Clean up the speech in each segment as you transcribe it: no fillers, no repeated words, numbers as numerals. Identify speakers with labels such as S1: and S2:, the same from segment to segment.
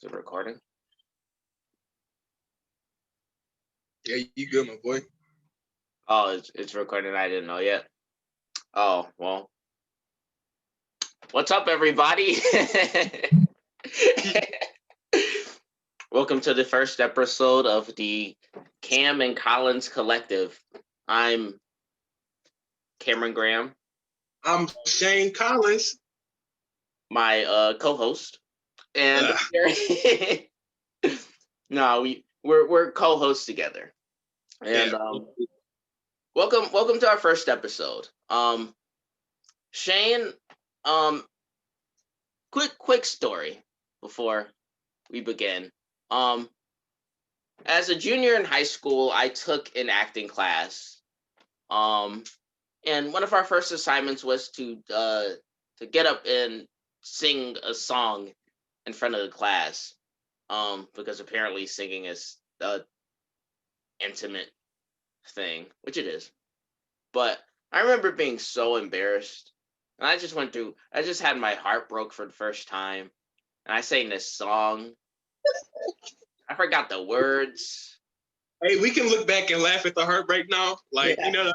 S1: Is it recording?
S2: Yeah, you good, my boy.
S1: Oh, it's recording. I didn't know yet. Oh, well. What's up, everybody? Welcome to the first episode of the Cam and Collins Collective. I'm Cameron Graham.
S2: I'm Shane Collins.
S1: My co-host. And no, we're co-hosts together. And welcome to our first episode. Shane, quick story before we begin. As a junior in high school, I took an acting class. And one of our first assignments was to get up and sing a song in front of the class. Because apparently singing is a intimate thing, which it is. But I remember being so embarrassed. And I just had my heart broke for the first time. And I sang this song. I forgot the words.
S2: Hey, we can look back and laugh at the heartbreak now. Like, yeah. You know.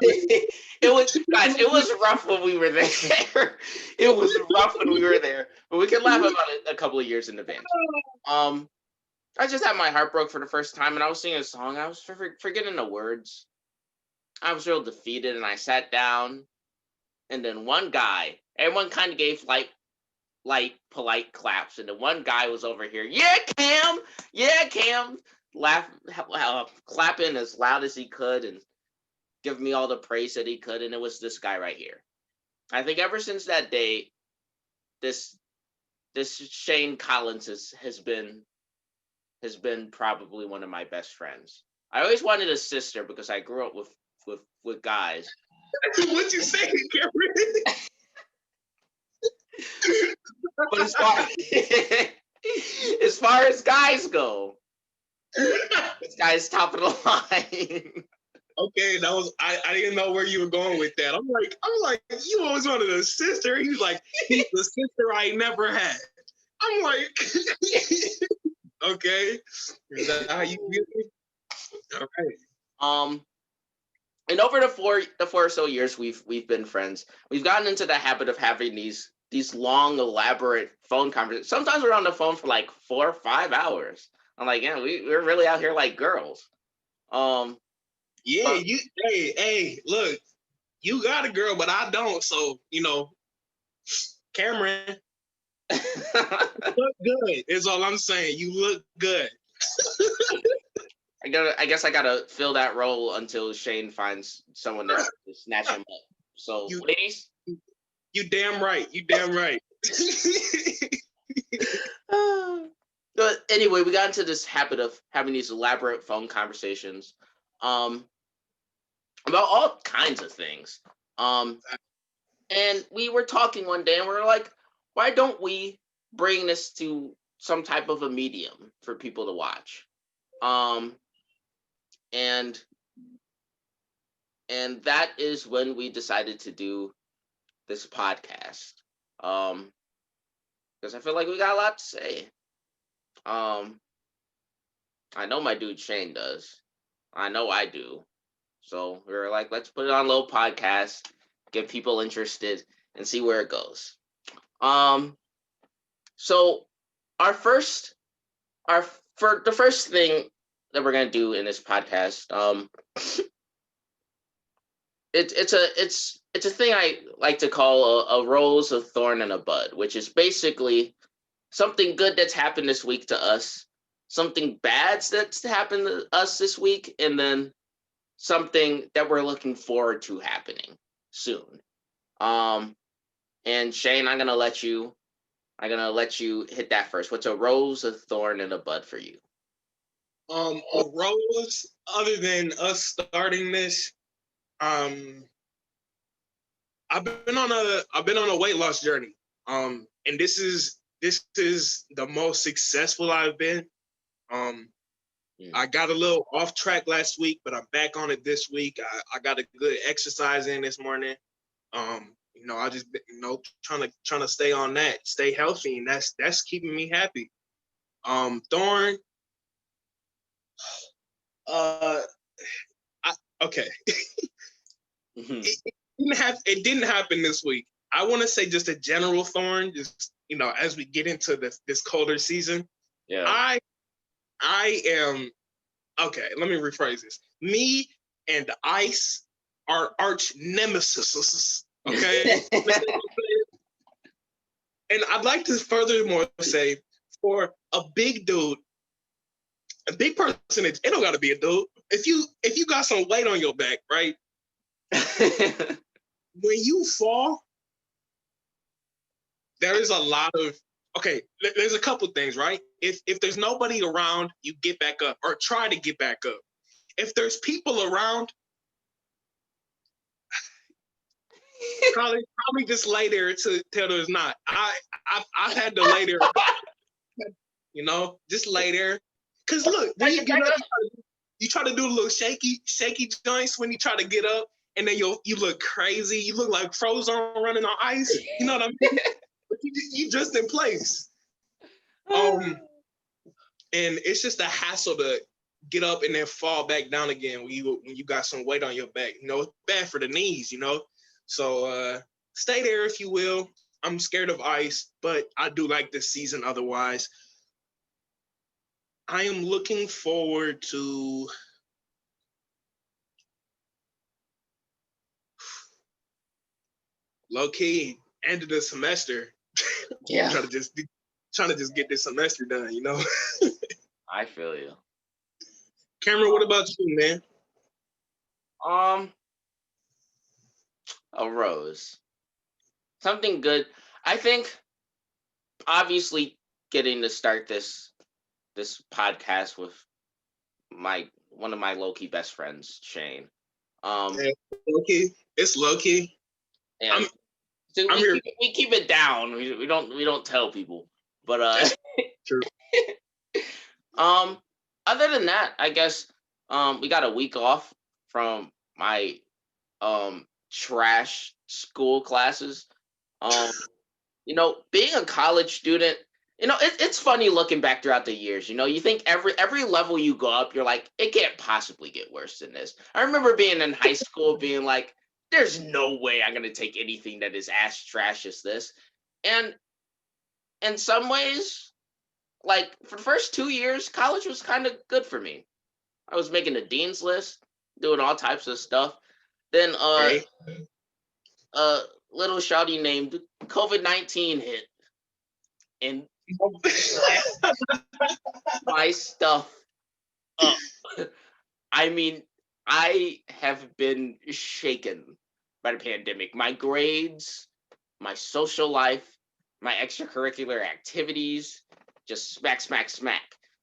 S1: It was rough when we were there. It was rough when we were there. But we can laugh about it a couple of years in advance. I just had my heart broke for the first time, and I was singing a song. I was forgetting the words. I was real defeated, and I sat down. And then one guy, everyone kind of gave light, polite claps, and then one guy was over here, yeah, Cam, clapping as loud as he could and giving me all the praise that he could, and it was this guy right here. I think ever since that day, this Shane Collins has been probably one of my best friends. I always wanted a sister because I grew up with guys.
S2: What you saying, Cameron?
S1: But as far as guys go, this guy's top of the line.
S2: Okay, that was I didn't know where you were going with that. I'm like, you always wanted a sister. He's like, he's the sister I never had. I'm like, okay, is that how you feel? All right.
S1: And over the four or so years we've been friends, we've gotten into the habit of having these long, elaborate phone conversations. Sometimes we're on the phone for like 4 or 5 hours. I'm like, yeah, we're really out here like girls.
S2: Yeah, hey, look, you got a girl, but I don't. So, Cameron, you look good is all I'm saying. You look good.
S1: I guess I gotta fill that role until Shane finds someone to snatch him up. So, ladies,
S2: you damn right. You damn right.
S1: But anyway, we got into this habit of having these elaborate phone conversations, about all kinds of things. And we were talking one day, and we were like, why don't we bring this to some type of a medium for people to watch? And that is when we decided to do this podcast. Because I feel like we got a lot to say. I know my dude Shane does. I know I do. So we were like, let's put it on a little podcast, get people interested, and see where it goes. So the first thing that we're gonna do in this podcast, it's a thing I like to call a rose, a thorn, and a bud, which is basically something good that's happened this week to us, something bad that's happened to us this week, and then something that we're looking forward to happening soon. And Shane, I'm gonna let you hit that first. What's a rose, a thorn, and a bud for you?
S2: A rose, other than us starting this, I've been on a weight loss journey. And this is the most successful I've been. I got a little off track last week, but I'm back on it this week. I got a good exercise in this morning. I just trying to stay on that, stay healthy, and that's keeping me happy. Thorn. Okay. It didn't happen this week. I want to say just a general Thorn, just as we get into this colder season.
S1: Yeah.
S2: I am okay. Let me rephrase this. Me and ice are arch nemesis. Okay. And I'd like to furthermore say, for a big dude, a big person, it don't got to be a dude. If you got some weight on your back, right? When you fall, there is a lot of, okay, there's a couple things, right? If there's nobody around, you get back up or try to get back up. If there's people around, probably just lay there till there's not. I've had to lay there, just lay there. Cause look, when you get up, you try to do a little shaky joints when you try to get up, and then you look crazy. You look like Frozen running on ice. You know what I mean? But you just in place. And it's just a hassle to get up and then fall back down again when you got some weight on your back. It's bad for the knees. So stay there if you will. I'm scared of ice, but I do like this season otherwise. I am looking forward to low-key end of the semester.
S1: Yeah.
S2: trying to just get this semester done,
S1: I feel you.
S2: Cameron, what about you, man?
S1: A rose. Something good. I think obviously getting to start this podcast with one of my low-key best friends, Shane.
S2: Low-key. It's low-key.
S1: And we keep it down. We don't tell people. But
S2: true.
S1: Other than that, I guess we got a week off from my trash school classes. Being a college student, it's funny looking back throughout the years. You think every level you go up, you're like, it can't possibly get worse than this. I remember being in high school, being like, there's no way I'm gonna take anything that is as trash as this. And in some ways, like for the first 2 years, college was kind of good for me. I was making the dean's list, doing all types of stuff. Then little shawty named COVID-19 hit, and my stuff up. I mean, I have been shaken by the pandemic. My grades, my social life, my extracurricular activities, just smack.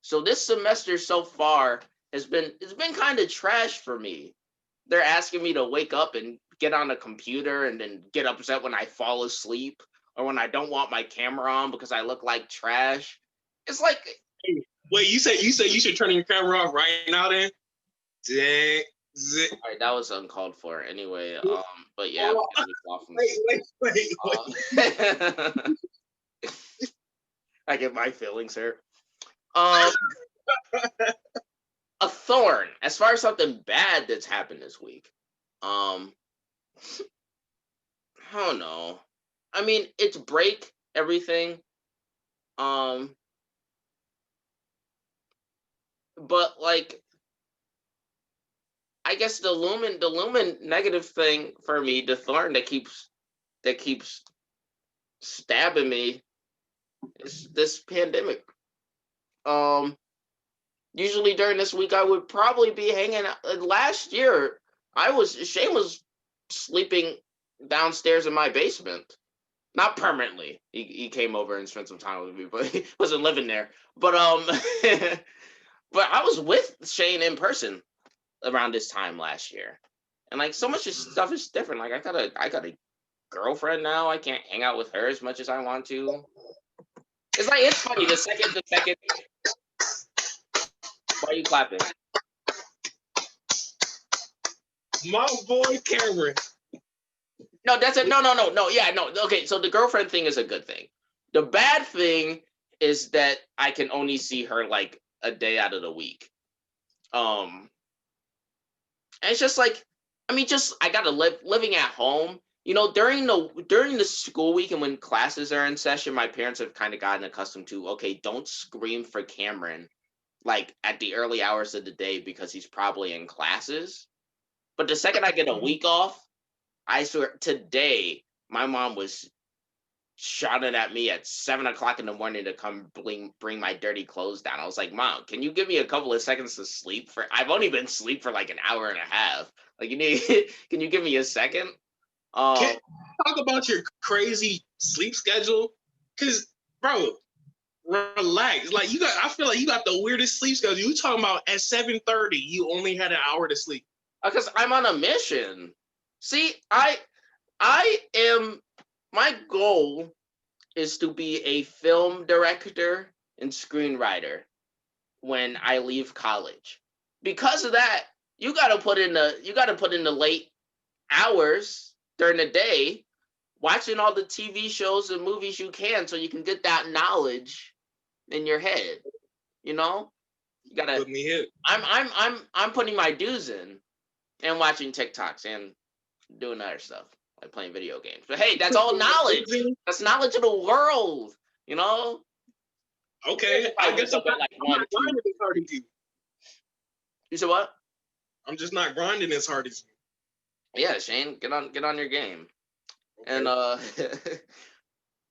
S1: So this semester so far it's been kind of trash for me. They're asking me to wake up and get on a computer and then get upset when I fall asleep or when I don't want my camera on because I look like trash. It's like,
S2: wait, you say you should turn your camera off right now then? Dang.
S1: All right, that was uncalled for anyway. But yeah,
S2: wait.
S1: I get my feelings hurt. A Thorn. As far as something bad that's happened this week, I don't know. I mean, it's break everything. But like, I guess the lumen negative thing for me, the thorn that keeps stabbing me, is this pandemic. Usually during this week I would probably be hanging out. Last year, Shane was sleeping downstairs in my basement. Not permanently. He came over and spent some time with me, but he wasn't living there. But but I was with Shane in person around this time last year. And like so much stuff is different. Like I got a girlfriend now. I can't hang out with her as much as I want to. It's like it's funny, the second why are you clapping?
S2: My boy Cameron.
S1: No, that's it. No. Yeah, no. Okay, so the girlfriend thing is a good thing. The bad thing is that I can only see her like a day out of the week. And it's just like, I mean, just I gotta living at home. During the school week and when classes are in session, my parents have kind of gotten accustomed to, okay, don't scream for Cameron like at the early hours of the day because he's probably in classes. But the second I get a week off, I swear today my mom was shouting at me at 7 o'clock in the morning to come bring my dirty clothes down. I was like, Mom, can you give me a couple of seconds to sleep? I've only been asleep for like an hour and a half. Like, can you give me a second?
S2: Can't talk about your crazy sleep schedule, cause bro, relax. Like I feel like you got the weirdest sleep schedule. You talking about at 7:30, you only had an hour to sleep.
S1: Because I'm on a mission. See, my goal is to be a film director and screenwriter when I leave college. Because of that, you got to put in the late hours during the day watching all the TV shows and movies you can so you can get that knowledge in your head. You gotta
S2: Put me here.
S1: I'm putting my dues in and watching TikToks and doing other stuff like playing video games. But hey, that's all knowledge. That's knowledge of the world.
S2: Okay, I guess I'm not grinding as hard as you.
S1: You said what?
S2: I'm just not grinding as hard as you.
S1: Yeah, Shane, get on your game. Okay. And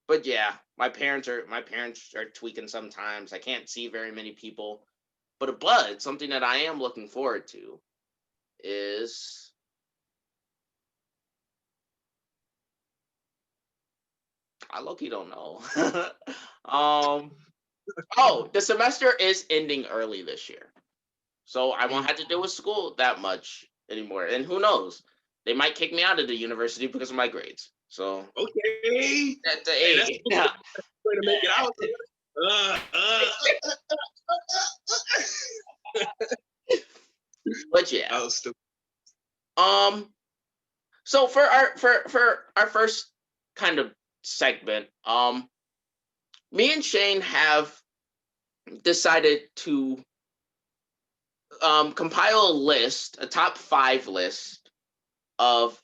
S1: but yeah, my parents are tweaking sometimes. I can't see very many people. But something that I am looking forward to is I low-key don't know. The semester is ending early this year. So I won't have to deal with school that much anymore. And who knows? They might kick me out of the university because of my grades. So
S2: okay.
S1: That's
S2: way to make it out.
S1: But yeah.
S2: That was stupid.
S1: So for our first kind of segment, me and Shane have decided to compile a top 5 list of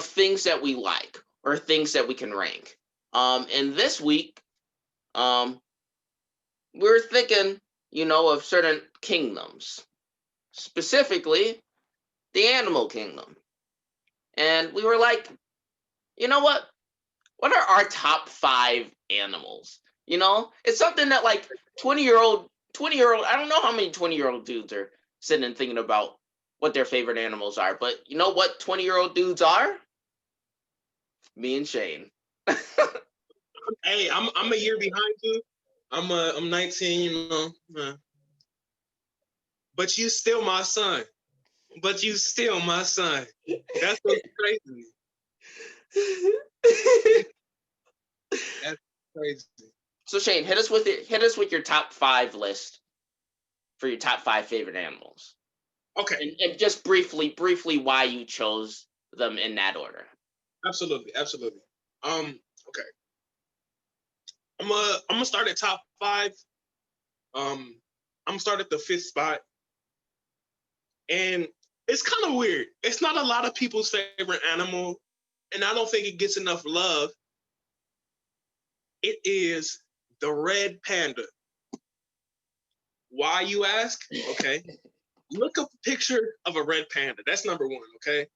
S1: things that we like or things that we can rank. And this week, we're thinking, of certain kingdoms, specifically the animal kingdom. And we were like, you know what? What are our top 5 animals? It's something that like 20-year-old, I don't know how many 20-year-old dudes are sitting and thinking about what their favorite animals are, but you know what 20-year-old dudes are? Me and Shane.
S2: Hey, I'm a year behind you. I'm 19, But you still my son. That's what's crazy. That's crazy.
S1: So Shane, hit us with your top 5 list for your top 5 favorite animals.
S2: Okay.
S1: And just briefly why you chose them in that order.
S2: Absolutely. Okay. I'm gonna start at top 5. I'm gonna start at the 5th spot. And it's kind of weird. It's not a lot of people's favorite animal, and I don't think it gets enough love. It is the red panda. Why, you ask? Okay. Look up a picture of a red panda. That's number 1, okay?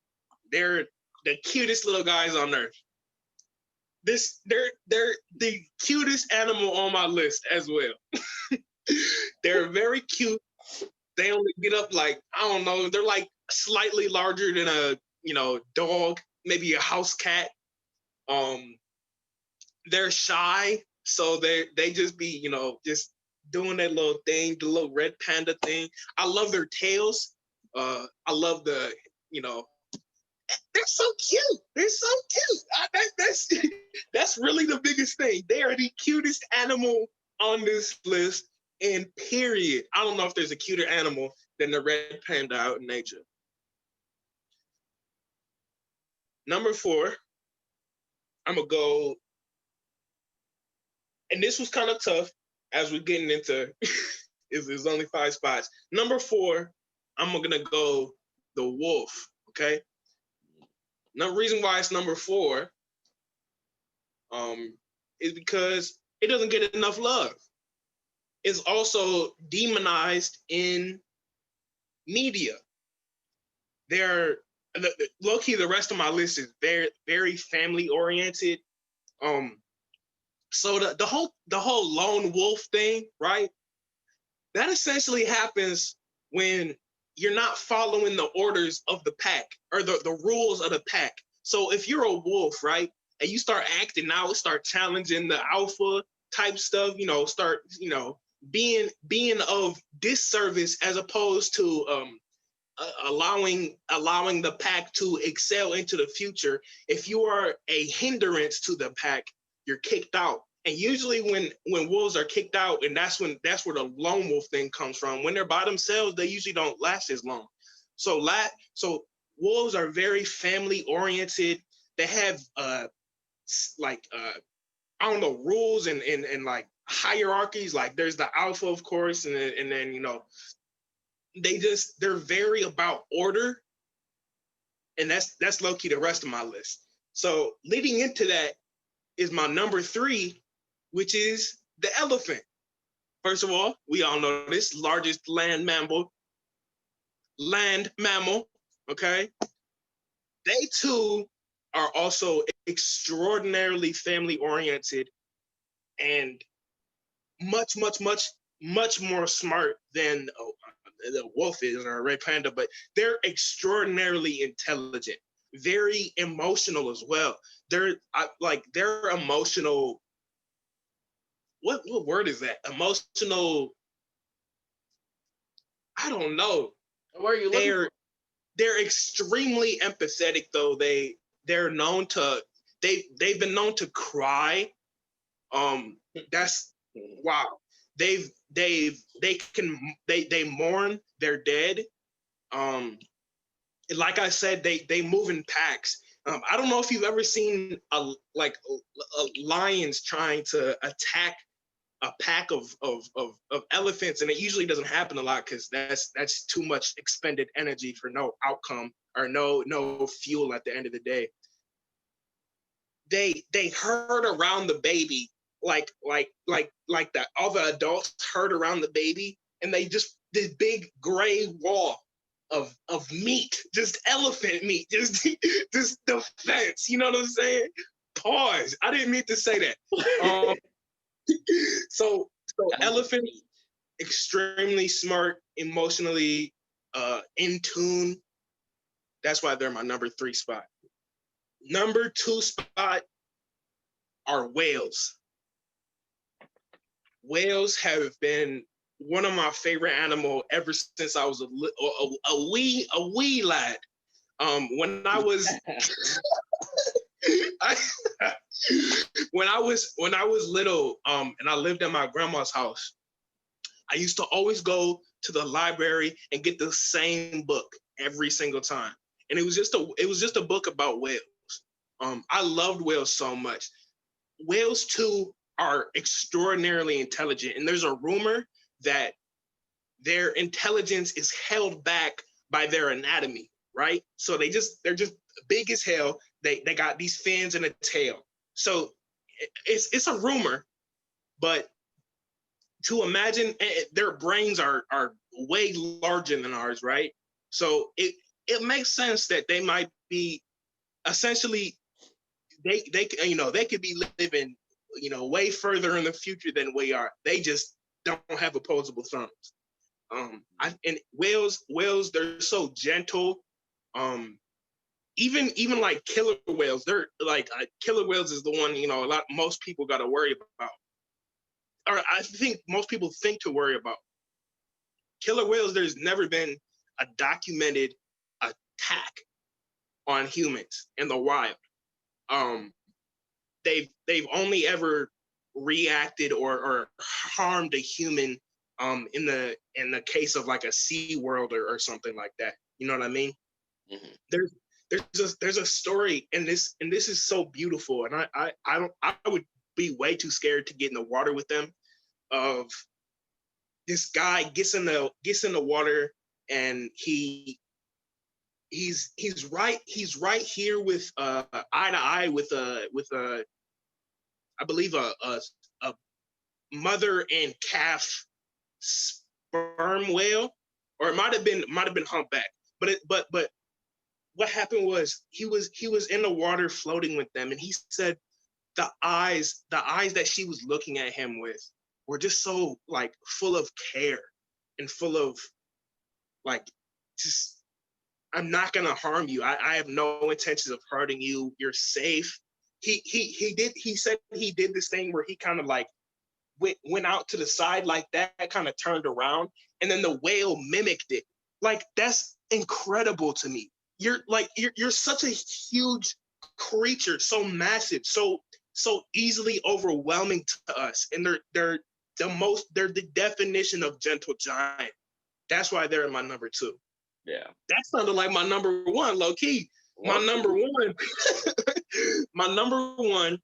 S2: They're the cutest little guys on earth. They're the cutest animal on my list as well. They're very cute. They only get up like, I don't know, they're like slightly larger than a, dog, maybe a house cat. They're shy, so they just be, just doing that little thing, the little red panda thing. I love their tails. I love the, they're so cute. That's really the biggest thing. They are the cutest animal on this list, and period. I don't know if there's a cuter animal than the red panda out in nature. Number 4, I'm gonna go and this was kind of tough as we're getting into. There's only 5 spots. Number 4, I'm gonna go the wolf. Okay. The reason why it's number 4, is because it doesn't get enough love. It's also demonized in media. They're low key. The rest of my list is very, very family oriented. So the whole lone wolf thing, right? That essentially happens when you're not following the orders of the pack or the rules of the pack. So if you're a wolf, right, and you start acting out, start challenging the alpha type stuff, start, being of disservice as opposed to allowing the pack to excel into the future. If you are a hindrance to the pack, you're kicked out. And usually when wolves are kicked out, and that's where the lone wolf thing comes from. When they're by themselves, they usually don't last as long. So wolves are very family oriented. They have rules and like hierarchies. Like there's the alpha, of course, and then they're very about order. And that's low key the rest of my list. So leading into that is my number 3, which is the elephant. First of all, we all know this, largest land mammal, okay? They too are also extraordinarily family oriented and much, much, much, much more smart than the wolf is or a red panda, but they're extraordinarily intelligent, very emotional as well. They're emotional. What word is that? Emotional. I don't know.
S1: Where are you looking?
S2: They're extremely empathetic though. They're known to they've been known to cry. That's wow. They mourn their dead. Like I said, they move in packs. I don't know if you've ever seen lions trying to attack a pack of elephants, and it usually doesn't happen a lot because that's too much expended energy for no outcome or no fuel at the end of the day. They herd around the baby like that. All the adults herd around the baby, and they just this big gray wall of meat, just elephant meat, just defense. You know what I'm saying? Pause. I didn't mean to say that. So elephant, extremely smart, emotionally in tune. That's why they're my number 3 spot. Number 2 spot are whales. Whales have been one of my favorite animals ever since I was a wee lad. When I was when I was little, and I lived at my grandma's house, I used to always go to the library and get the same book every single time, and it was just a book about whales. I loved whales so much. Whales too are extraordinarily intelligent, and there's a rumor that their intelligence is held back by their anatomy, right? So they're just big as hell. They got these fins and a tail. So it's a rumor, but to imagine their brains are way larger than ours, right? So it makes sense that they might be essentially they could be living way further in the future than we are. They just don't have opposable thumbs. And whales, they're so gentle. Even like killer whales, they're like killer whales is the one most people got to worry about, or I think most people think to worry about. Killer whales, there's never been a documented attack on humans in the wild. They've only ever reacted or harmed a human in the case of like a Sea World or something like that. You know what I mean? Mm-hmm. There's a story, and this is so beautiful, and I be way too scared to get in the water with them. Of this guy gets in the water, and he's right here with eye to eye with a I believe a mother and calf sperm whale, or it might have been humpback. But what happened was he was in the water floating with them, and he said the eyes that she was looking at him with were just so like full of care and full of like, just, I'm not gonna harm you. I have no intentions of hurting you. You're safe. He said he did this thing where he kind of like went out to the side like that, kind of turned around, and then the whale mimicked it. Like, that's incredible to me. You're such a huge creature, so massive, so easily overwhelming to us, and they're the definition of gentle giant. That's why they're in my number 2.
S1: Yeah.
S2: That sounded like my number 1, low key. My number 1, my number 1,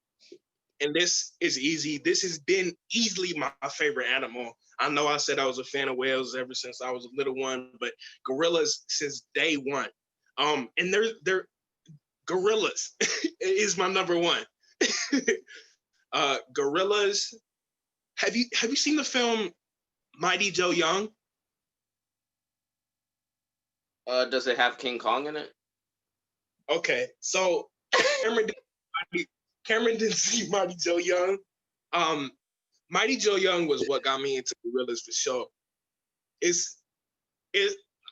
S2: and this is easy. This has been easily my favorite animal. I know I said I was a fan of whales ever since I was a little one, but gorillas since day one. And they're gorillas is my number 1. Gorillas. Have you seen the film Mighty Joe Young?
S1: Does it have King Kong in it?
S2: Okay, so Cameron didn't see Mighty Joe Young. Mighty Joe Young was what got me into gorillas for sure.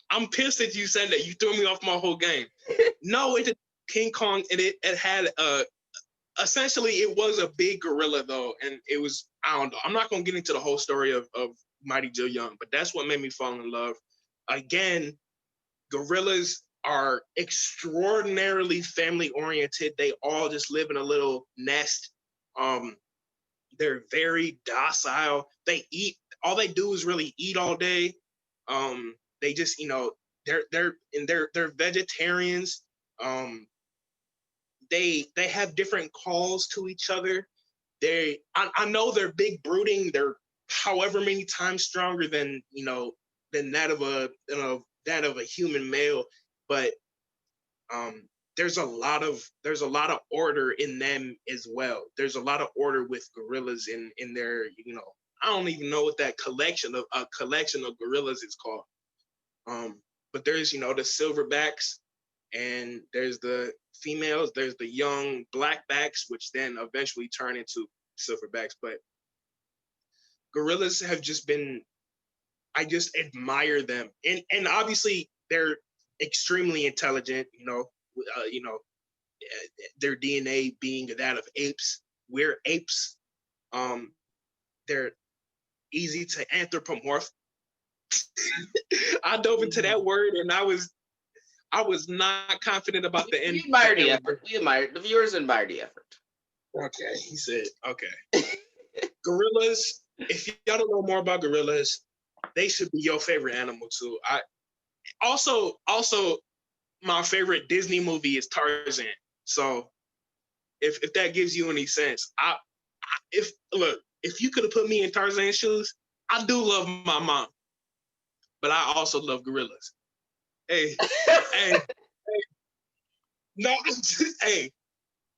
S2: I'm pissed that you said that. You threw me off my whole game. No, it King Kong, and it had essentially it was a big gorilla though, and it was, I don't know. I'm not gonna get into the whole story of Mighty Joe Young, but that's what made me fall in love. Again, gorillas are extraordinarily family oriented. They all just live in a little nest. They're very docile. They eat. All they do is really eat all day. They just, they're vegetarians. They have different calls to each other. I know they're big brooding. They're however many times stronger than that of a human male, but there's a lot of order in them as well. There's a lot of order with gorillas in their, I don't even know what that collection of gorillas is called. But there's, the silverbacks, and there's the females, there's the young blackbacks, which then eventually turn into silverbacks. But gorillas have just been, I just admire them. And obviously they're extremely intelligent, their DNA being that of apes. We're apes. They're easy to anthropomorph. I dove into that word, and I was not confident about the end.
S1: We admired the effort. The viewers admired the effort.
S2: Okay, he said, okay. Gorillas, if y'all don't know more about gorillas, they should be your favorite animal too. I also my favorite Disney movie is Tarzan. So if that gives you any sense, if you could have put me in Tarzan's shoes, I do love my mom, but I also love gorillas. Hey, no, hey,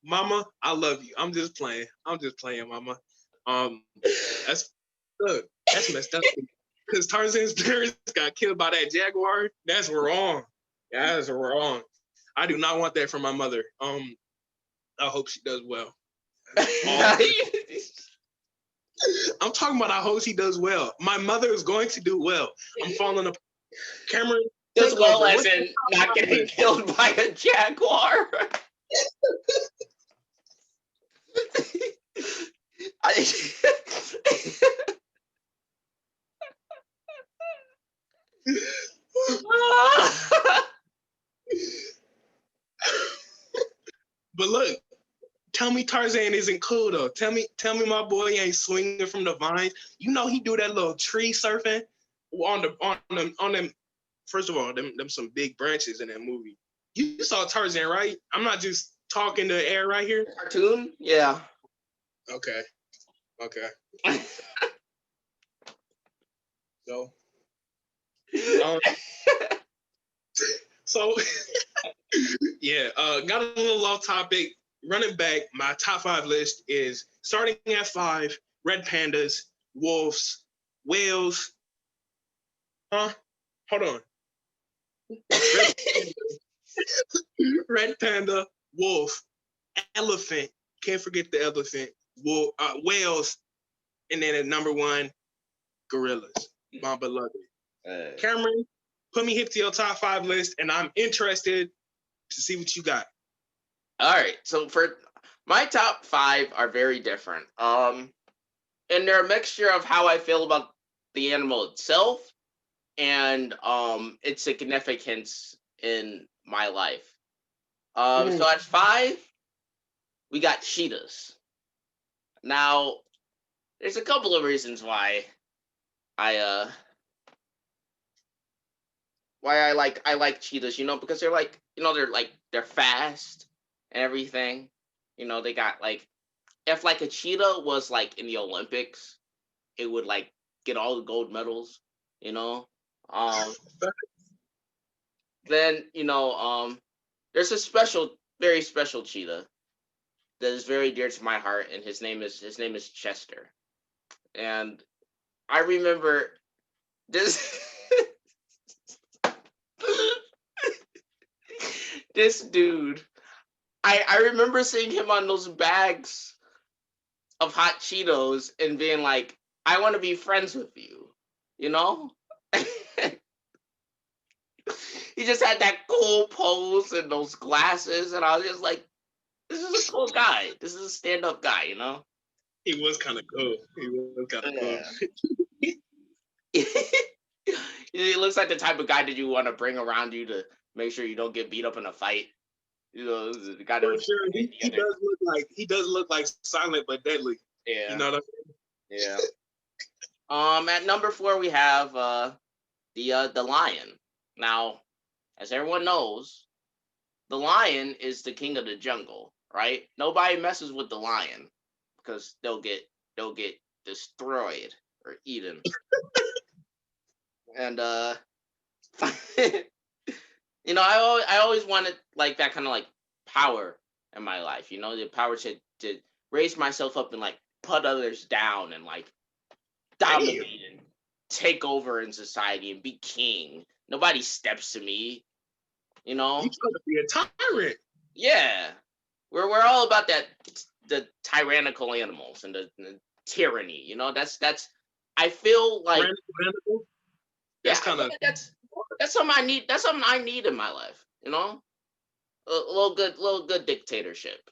S2: mama, I love you. I'm just playing, mama. That's good. That's messed up. Because Tarzan's parents got killed by that jaguar. That's wrong. That's wrong. I do not want that for my mother. I hope she does well. I'm talking about I hope she does well. My mother is going to do well. I'm falling apart. Cameron,
S1: as well as in not getting killed by a jaguar.
S2: But look, tell me Tarzan isn't cool though. Tell me my boy ain't swinging from the vines. He do that little tree surfing on them. First of all, them some big branches in that movie. You saw Tarzan, right? I'm not just talking to air right here.
S1: Cartoon, yeah.
S2: Okay. So, um, so yeah, got a little off topic. Running back, my top 5 list is starting at 5: red pandas, wolves, whales. Huh? Hold on. Red panda, red panda, wolf, elephant. Can't forget the elephant. Whales, and then at number 1, gorillas. My beloved. Cameron, put me hip to your top 5 list, and I'm interested to see what you got.
S1: All right, so for my top 5 are very different. And they're a mixture of how I feel about the animal itself and its significance in my life. So at 5, we got cheetahs. Now, there's a couple of reasons why I I like cheetahs, because they're like, they're fast and everything. They got like, if like a cheetah was like in the Olympics, it would like get all the gold medals, you know. Um then, there's a very special cheetah that is very dear to my heart, and his name is Chester. And I remember this this dude. I remember seeing him on those bags of hot Cheetos and being like, I want to be friends with you, you know? He just had that cool pose and those glasses, and I was just like, this is a cool guy. This is a stand-up guy,
S2: He was kind of cool.
S1: Yeah. He looks like the type of guy that you want to bring around you to make sure you don't get beat up in a fight. The guy that
S2: For
S1: was
S2: sure, he does look like silent but deadly.
S1: Yeah.
S2: You know what I
S1: mean? Yeah. At number 4 we have the lion. Now, as everyone knows, the lion is the king of the jungle, right? Nobody messes with the lion because they'll get destroyed or eaten. And I always wanted like that kind of like power in my life, the power to raise myself up and like put others down and like dominate and take over in society and be king. Nobody steps to me,
S2: You trying to be a tyrant.
S1: Yeah. We're all about that, the tyrannical animals and the tyranny, that's I feel like
S2: tyrannical?
S1: That's kind of that's something I need. That's something I need in my life. A little good dictatorship.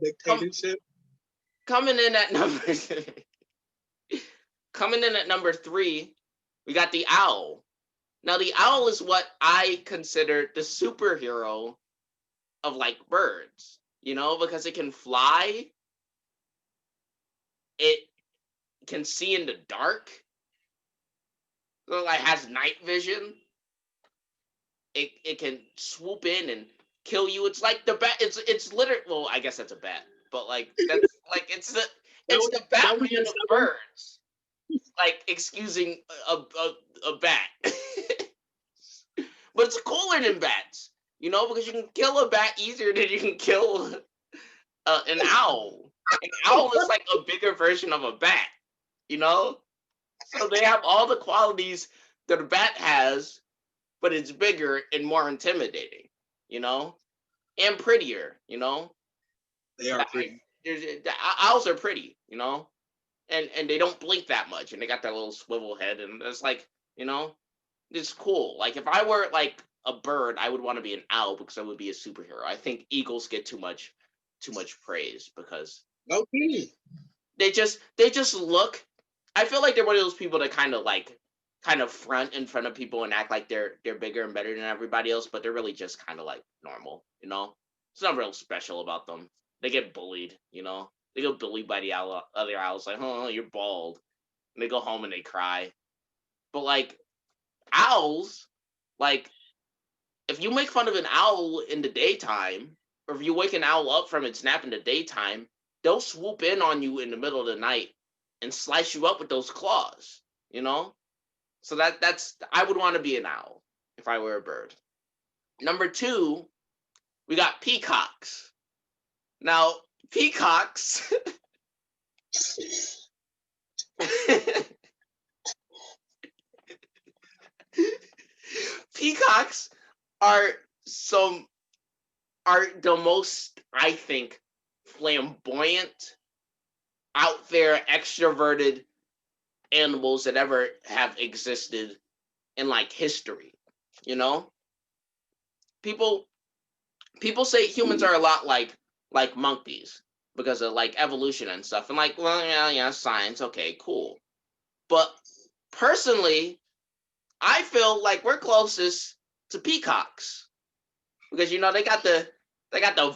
S2: Dictatorship.
S1: Coming in at number 3, we got the owl. Now the owl is what I consider the superhero of like birds. Because it can fly. It can see in the dark. So like has night vision. It can swoop in and kill you. It's like the bat. It's literally. Well, I guess that's a bat, but like that's like it's the Batman of birds. Like excusing a bat, but it's cooler than bats. Because you can kill a bat easier than you can kill an owl. An owl is like a bigger version of a bat. So they have all the qualities that a bat has, but it's bigger and more intimidating, and prettier,
S2: They are pretty.
S1: The owls are pretty, and they don't blink that much, and they got that little swivel head, and it's like, it's cool. Like if I were like a bird, I would want to be an owl because I would be a superhero. I think eagles get too much praise because they just look. I feel like they're one of those people that kind of front in front of people and act like they're bigger and better than everybody else, but they're really just kind of like normal, It's not real special about them. They get bullied, They get bullied by the other owls, like, oh, you're bald. And they go home and they cry. But like owls, like if you make fun of an owl in the daytime, or if you wake an owl up from its nap in the daytime, they'll swoop in on you in the middle of the night and slice you up with those claws, you know? So that's I would want to be an owl if I were a bird. Number 2, we got peacocks. Now, peacocks peacocks are the most, I think, flamboyant, out there, extroverted animals that ever have existed in like history. You know, people say humans are a lot like monkeys because of like evolution and stuff, and like, well, yeah, science, okay, cool. But personally, I feel like we're closest to peacocks because they got the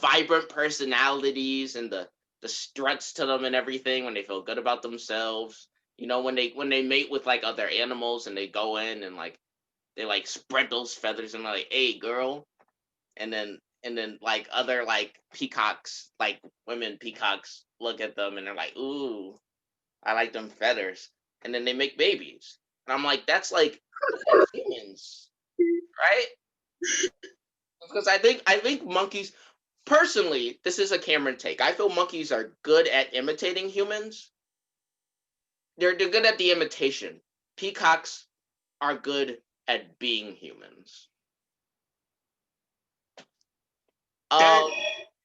S1: vibrant personalities and the struts to them and everything when they feel good about themselves. You know, when they mate with like other animals and they go in and like they like spread those feathers and like, hey girl, and then like other like peacocks, like women peacocks look at them and they're like, ooh, I like them feathers, and then they make babies, and I'm like, that's like humans, right? Because I think monkeys, personally, this is a Cameron take. I feel monkeys are good at imitating humans. They're good at the imitation. Peacocks are good at being humans.
S2: That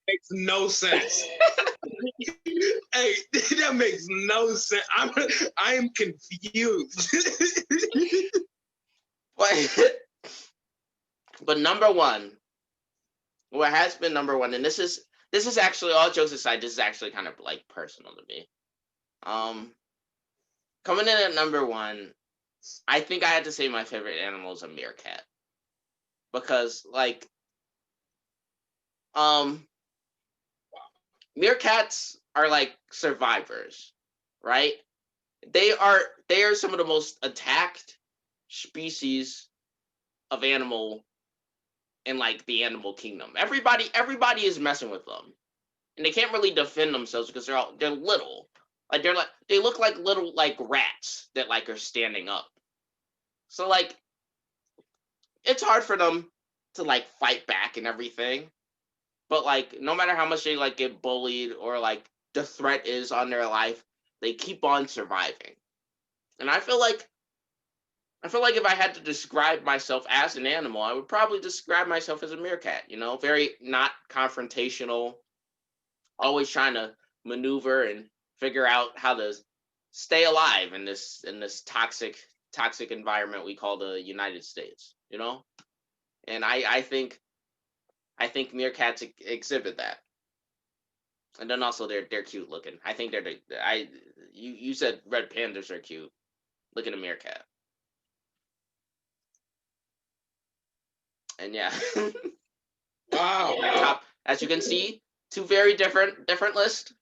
S2: makes no sense. Hey, that makes no sense. I am confused.
S1: But number one, what has been number one, and this is actually, all jokes aside, this is actually kind of like personal to me. Coming in at number one, I think I had to say my favorite animal is a meerkat. Because like meerkats are like survivors, right? They are some of the most attacked species of animal in like the animal kingdom. Everybody is messing with them, and they can't really defend themselves because they're little. Like they look like little like rats that like are standing up. So like it's hard for them to like fight back and everything. But like no matter how much they like get bullied or like the threat is on their life, they keep on surviving. And I feel like if I had to describe myself as an animal, I would probably describe myself as a meerkat, you know, very not confrontational, always trying to maneuver and figure out how to stay alive in this toxic environment we call the United States, you know? And I think meerkats exhibit that. And then also they're cute looking. I think you said red pandas are cute. Look at a meerkat. And yeah.
S2: Wow.
S1: As you can see, two very different lists,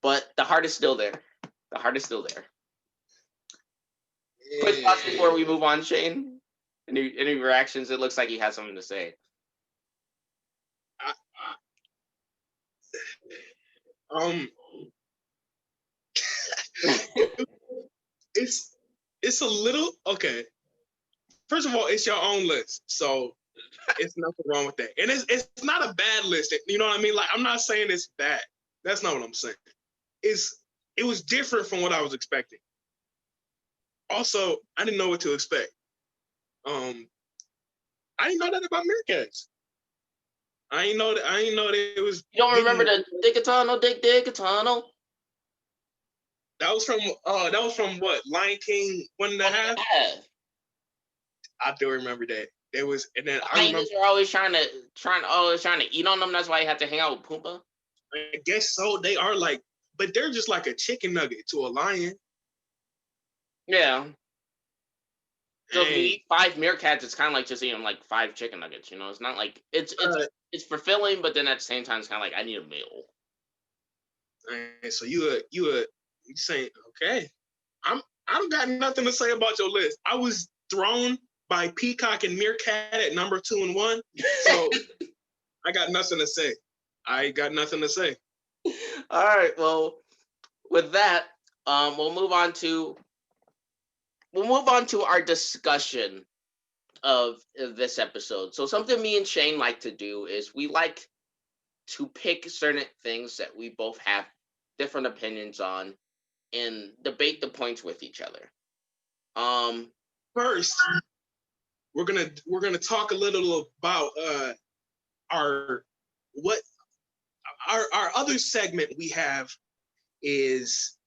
S1: but the heart is still there. The heart is still there. Quick thoughts before we move on, Shane. Any reactions? It looks like you had something to say.
S2: It's a little okay. First of all, it's your own list, so it's nothing wrong with that. And it's not a bad list. You know what I mean? Like, I'm not saying it's bad. That's not what I'm saying. It was different from what I was expecting. Also, I didn't know what to expect. I didn't know that about meerkats. I didn't know that it was.
S1: You don't remember the Dick Tunnel?
S2: That was from what? Lion King 1.5? I do remember that. There was, and then I remember
S1: are always trying to eat on them. That's why you have to hang out with Pumbaa.
S2: I guess so. They are like, but they're just like a chicken nugget to a lion.
S1: Yeah. So if you eat 5 meerkats, it's kind of like just eating like 5 chicken nuggets. You know, it's not like it's fulfilling, but then at the same time, it's kind of like I need a meal.
S2: So you saying okay? I don't got nothing to say about your list. I was thrown by peacock and meerkat at number 2 and 1. So I got nothing to say. I got nothing to say.
S1: All right. Well, with that, we'll move on to our discussion of this episode. So something me and Shane like to do is we like to pick certain things that we both have different opinions on and debate the points with each other.
S2: First, we're gonna talk a little about our other segment we have is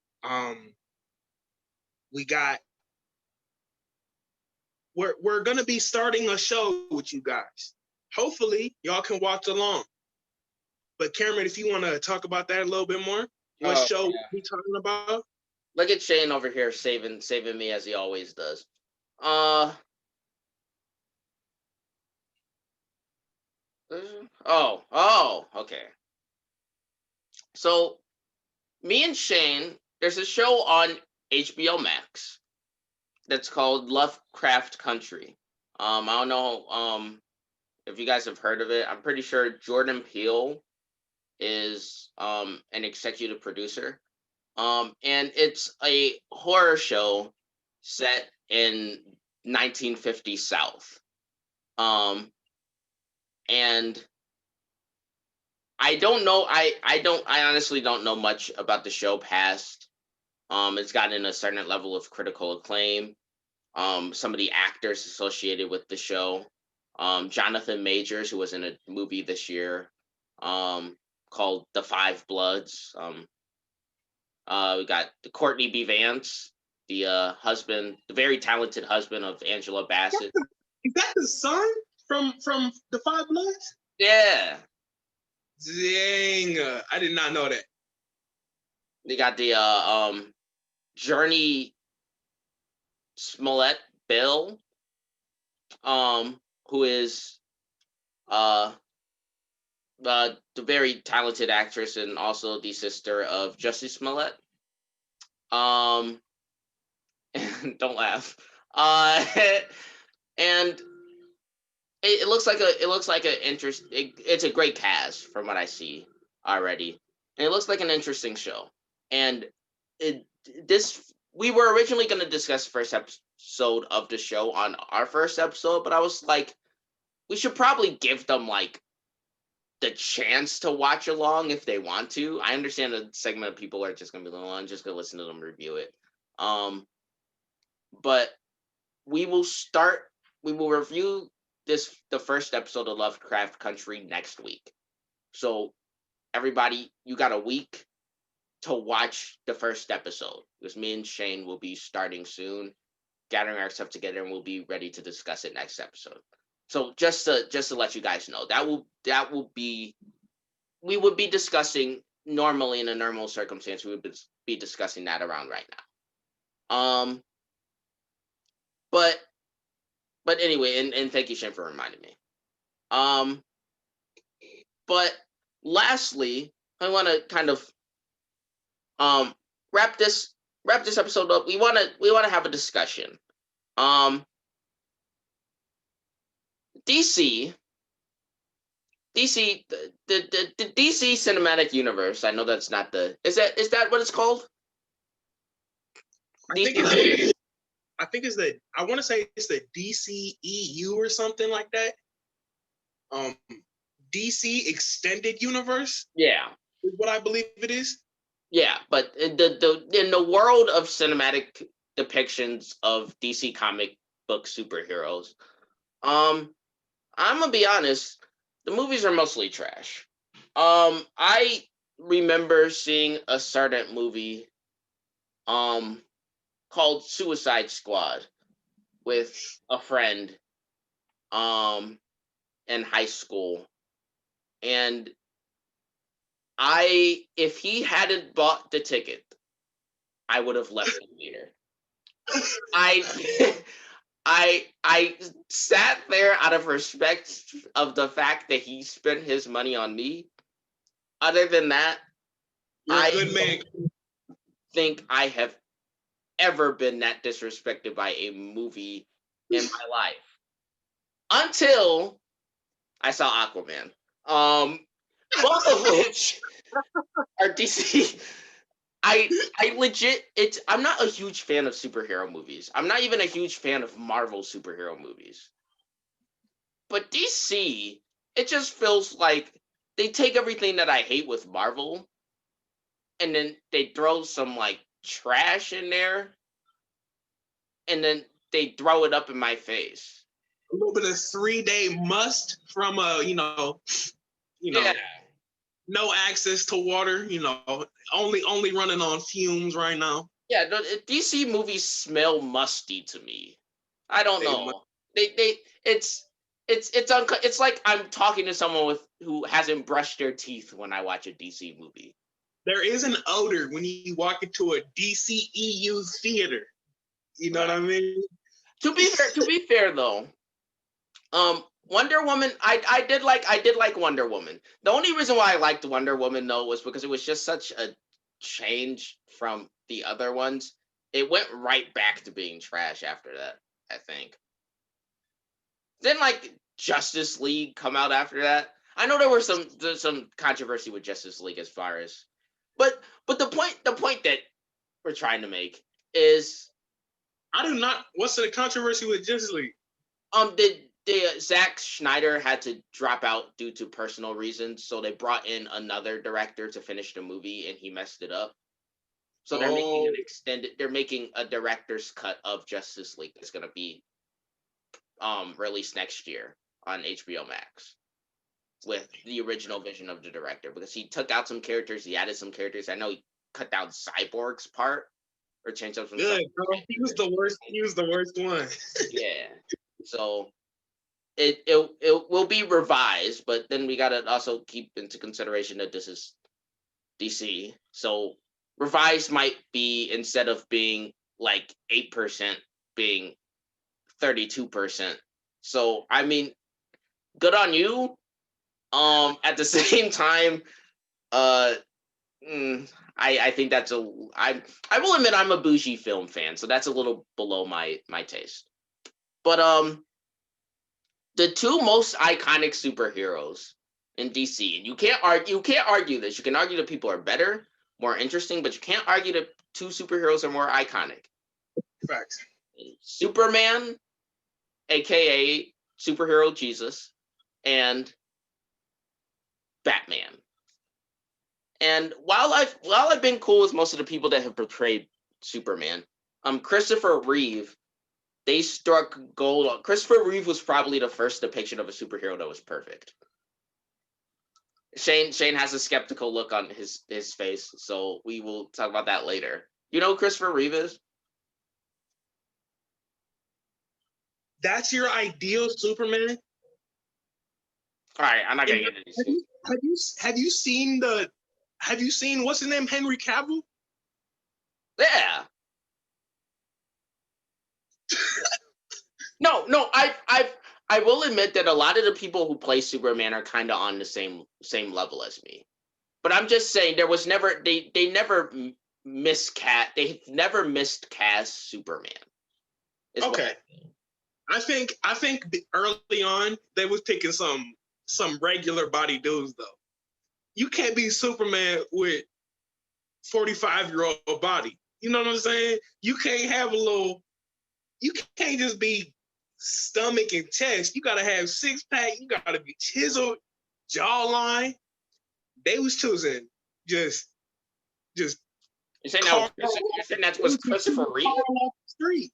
S2: we're gonna be starting a show with you guys. Hopefully, y'all can watch along. But Cameron, if you want to talk about that a little bit more, what show we talking about?
S1: Look at Shane over here saving me as he always does. Okay. So me and Shane, there's a show on HBO Max that's called Lovecraft Country. I don't know if you guys have heard of it. I'm pretty sure Jordan Peele is an executive producer. And it's a horror show set in 1950 South. And I don't know. I honestly don't know much about the show past. It's gotten a certain level of critical acclaim. Some of the actors associated with the show, Jonathan Majors, who was in a movie this year, called The Five Bloods. We got Courtney B. Vance, the husband, the very talented husband of Angela Bassett.
S2: Is that the son from The Five Bloods?
S1: Yeah.
S2: Dang, I did not know that.
S1: They got the Journey Smollett Bill, who is the very talented actress and also the sister of Jussie Smollett. And don't laugh. And it looks like it's a great cast from what I see already, and it looks like an interesting show. And we were originally going to discuss the first episode of the show on our first episode, but I was like, we should probably give them like the chance to watch along if they want to. I understand a segment of people are just going to be like, I'm just going to listen to them review it. But we will review the first episode of Lovecraft Country next week. So everybody, you got a week to watch the first episode, because me and Shane will be starting soon, gathering our stuff together, and we'll be ready to discuss it next episode. So just to let you guys know, we would be discussing normally in a normal circumstance, we would be discussing that around right now. But anyway, and thank you, Shane, for reminding me. But lastly, I want to kind of wrap this episode up. We want to have a discussion. DC, the DC cinematic universe. I know that's not is that what it's called?
S2: I want to say it's the DCEU or something like that. DC Extended Universe.
S1: Yeah,
S2: is what I believe it is.
S1: Yeah, but in the world of cinematic depictions of DC comic book superheroes, I'm gonna be honest, the movies are mostly trash. I remember seeing a certain movie, called Suicide Squad with a friend, in high school, and if he hadn't bought the ticket, I would have left the theater. I sat there out of respect of the fact that he spent his money on me. Other than that,
S2: You're a good man.
S1: Think I have ever been that disrespected by a movie in my life. Until I saw Aquaman. Both of which are DC. I legit I'm not a huge fan of superhero movies. I'm not even a huge fan of Marvel superhero movies. But DC, it just feels like they take everything that I hate with Marvel and then they throw some like trash in there and then they throw it up in my face.
S2: A little bit of 3-day must from
S1: Yeah.
S2: no access to water, only running on fumes right now.
S1: Yeah, no, DC movies smell musty to me. I don't know. They it's like I'm talking to someone who hasn't brushed their teeth when I watch a DC movie.
S2: There is an odor when you walk into a DCEU theater. You know what I mean?
S1: To be fair though, Wonder Woman, I did like Wonder Woman. The only reason why I liked Wonder Woman though was because it was just such a change from the other ones. It went right back to being trash after that, I think. Didn't like Justice League come out after that? I know there was some controversy with Justice League as far as, but the point that we're trying to make is
S2: I do not. What's the controversy with Justice League?
S1: The Zack Snyder had to drop out due to personal reasons, so they brought in another director to finish the movie, and he messed it up. So they're making an extended. They're making a director's cut of Justice League that's going to be released next year on HBO Max with the original vision of the director, because he took out some characters, he added some characters. I know he cut down Cyborg's part or changed up some stuff.
S2: He was the worst. He was the worst one.
S1: Yeah. So it will be revised, but then we gotta also keep into consideration that this is DC. So revised might be, instead of being like 8%, being 32%. So I mean, good on you. At the same time, I think that's I will admit I'm a bougie film fan, so that's a little below my taste. But the two most iconic superheroes in DC, and you can't argue this. You can argue that people are better, more interesting, but you can't argue that two superheroes are more iconic.
S2: Facts.
S1: Superman, aka superhero Jesus, and Batman. And while I've been cool with most of the people that have portrayed Superman, Christopher Reeve, they struck gold. Christopher Reeve was probably the first depiction of a superhero that was perfect. Shane has a skeptical look on his face, so we will talk about that later. You know who Christopher Reeve is?
S2: That's your ideal Superman?
S1: All right, I'm not gonna get into these.
S2: Have you seen what's his name, Henry Cavill?
S1: Yeah. No, I will admit that a lot of the people who play Superman are kind of on the same level as me. But I'm just saying they never miscast Superman.
S2: Okay. I think early on they was picking some regular body dudes though. You can't be Superman with 45-year-old body. You know what I'm saying? You can't just be stomach and chest. You gotta have 6-pack. You gotta be chiseled, jawline. They was choosing just.
S1: You're saying that was Christopher Reeve?
S2: Street.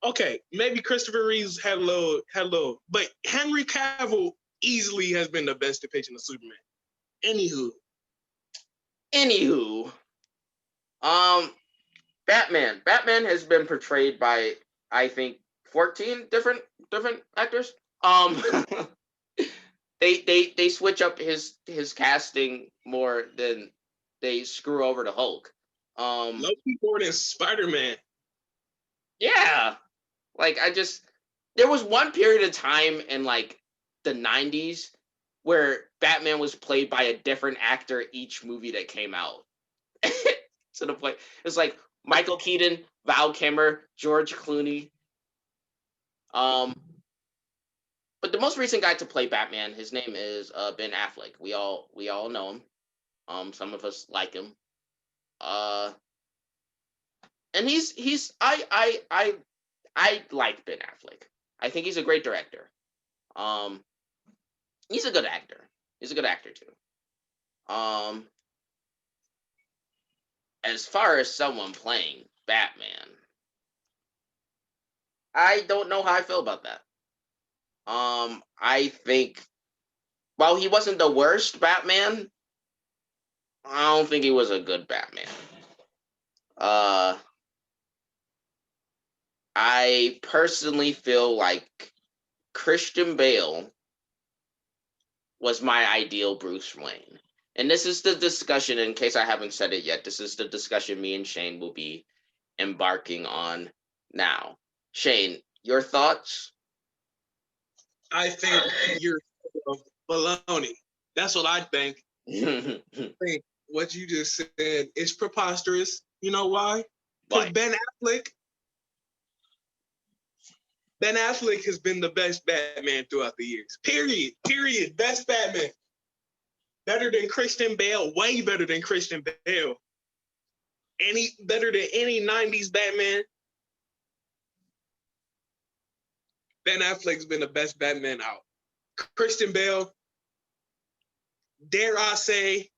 S2: Okay, maybe Christopher Reeves had a little, but Henry Cavill easily has been the best depiction of Superman.
S1: Anywho, Batman has been portrayed by, I think, 14 different actors. They switch up his casting more than they screw over the Hulk.
S2: Loki more than Spider-Man.
S1: Yeah, like there was one period of time in like the 90s where Batman was played by a different actor each movie that came out. To the point, it's like Michael Keaton, Val Kilmer, George Clooney. But the most recent guy to play Batman, his name is Ben Affleck. We all know him. Some of us like him. And I like Ben Affleck. I think he's a great director. He's a good actor. He's a good actor too. As far as someone playing Batman, I don't know how I feel about that. I think while he wasn't the worst Batman, I don't think he was a good Batman. I personally feel like Christian Bale was my ideal Bruce Wayne. And this is the discussion, in case I haven't said it yet, this is the discussion me and Shane will be embarking on now. Shane, your thoughts?
S2: I think you're baloney. That's what I think. I think what you just said is preposterous. You know why? Because Ben Affleck has been the best Batman throughout the years. Period. Best Batman. Better than Christian Bale. Way better than Christian Bale. Better than any 90s Batman. Ben Affleck's been the best Batman out. Christian Bale, dare I say,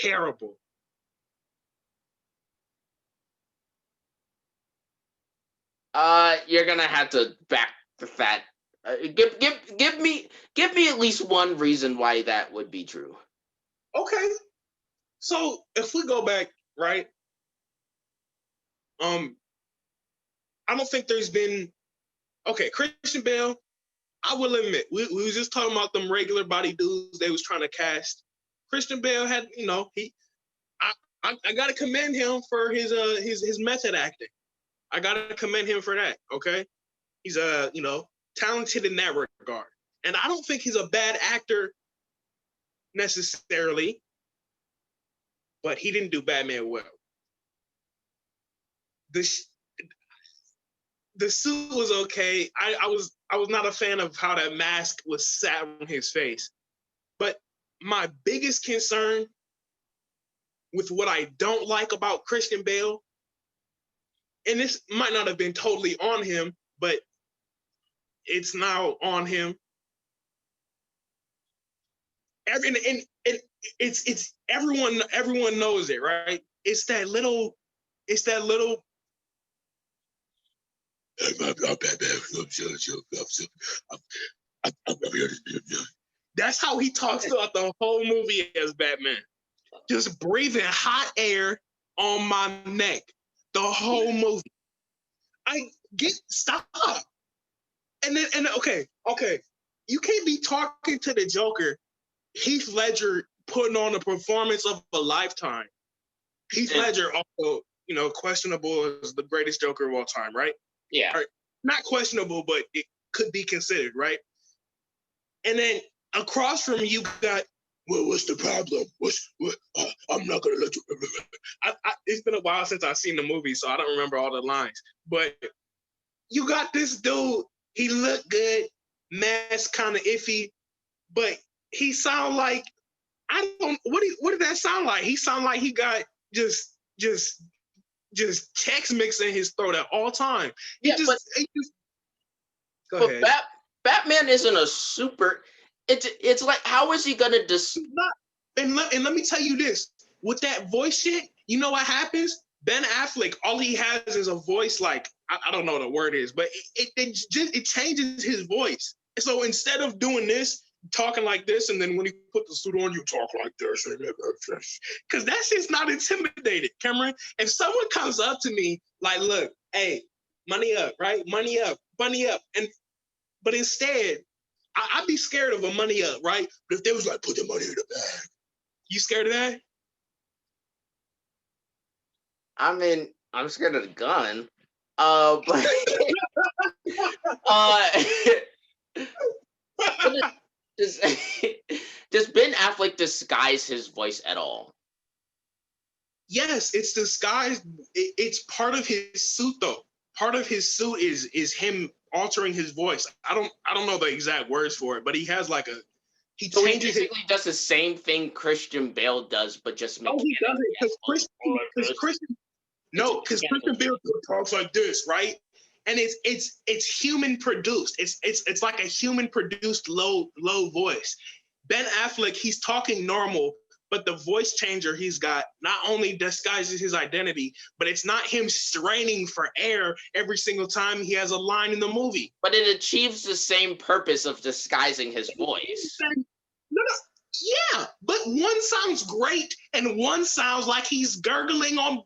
S2: terrible.
S1: You're gonna have to back that. Give me at least one reason why that would be true.
S2: Okay, so if we go back, right? I don't think there's been. Okay, Christian Bale. I will admit, we was just talking about them regular body dudes they was trying to cast. Christian Bale had, I gotta commend him for his method acting. I gotta commend him for that. Okay, he's talented in that regard, and I don't think he's a bad actor necessarily, but he didn't do Batman well. The suit was okay. I was not a fan of how that mask was sat on his face, but my biggest concern with what I don't like about Christian Bale, and this might not have been totally on him, but it's now on him. It's everyone knows it, right? It's that little. That's how he talks throughout the whole movie as Batman. Just breathing hot air on my neck the whole movie. Stop. And okay. You can't be talking to the Joker, Heath Ledger putting on a performance of a lifetime. Heath Ledger also, questionable as the greatest Joker of all time, right?
S1: Yeah.
S2: Right. Not questionable, but it could be considered, right? And then across from you got, well, what's the problem? I'm not gonna let you. It's been a while since I've seen the movie, so I don't remember all the lines. But you got this dude. He looked good, mask kind of iffy, but he sound like What did that sound like? He sound like he got just Chex Mix in his throat at all time. Go ahead.
S1: Batman isn't a super. It's like, how is he gonna
S2: And let me tell you this: with that voice shit, you know what happens? Ben Affleck, all he has is a voice like I don't know what the word is, but it changes his voice. So instead of doing this, talking like this, and then when you put the suit on, you talk like this, because that shit's not intimidating, Cameron. If someone comes up to me like, "Look, hey, money up, right? Money up, but instead, I'd be scared of a money up, right? But if they was like, put the money in the bag, you scared of that?
S1: I mean, I'm scared of the gun. But does Ben Affleck disguise his voice at all?
S2: Yes, it's disguised. It's part of his suit, though. Part of his suit is him altering his voice. I don't know the exact words for it, but he has like he
S1: So he
S2: changes
S1: basically does the same thing Christian Bale does, but just
S2: No, he doesn't, because Christian Bale talks like this, right? And it's human produced. It's like a human produced low voice. Ben Affleck, he's talking normal, but the voice changer he's got not only disguises his identity, but it's not him straining for air every single time he has a line in the movie.
S1: But it achieves the same purpose of disguising his voice.
S2: No, yeah, but one sounds great and one sounds like he's gurgling on.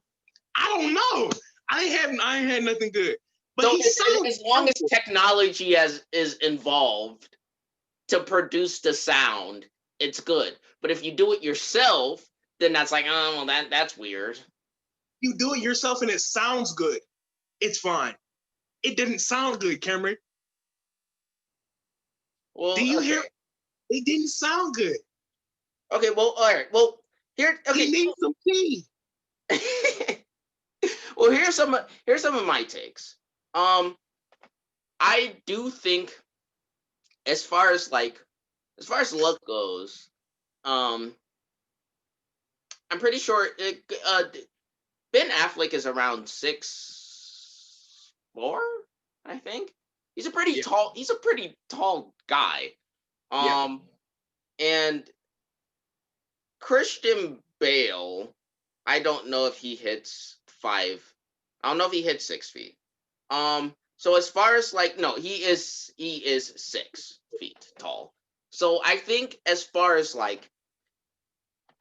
S2: I don't know. I ain't had nothing good. But
S1: so as long as technology is involved to produce the sound, it's good. But if you do it yourself, then that's like, oh, well, that's weird.
S2: You do it yourself and it sounds good. It's fine. It didn't sound good, Cameron.
S1: Well,
S2: do you hear? It didn't sound good.
S1: Okay, well, all right. Well, here. Okay,
S2: he needs some tea.
S1: Well, here's some of my takes. I do think, as far as luck goes, I'm pretty sure Ben Affleck is around 6'4", I think. He's a pretty tall. He's a pretty tall guy. And Christian Bale, I don't know if he hits 5. I don't know if he hits 6 feet. So as far as no, he is 6 feet tall. So I think as far as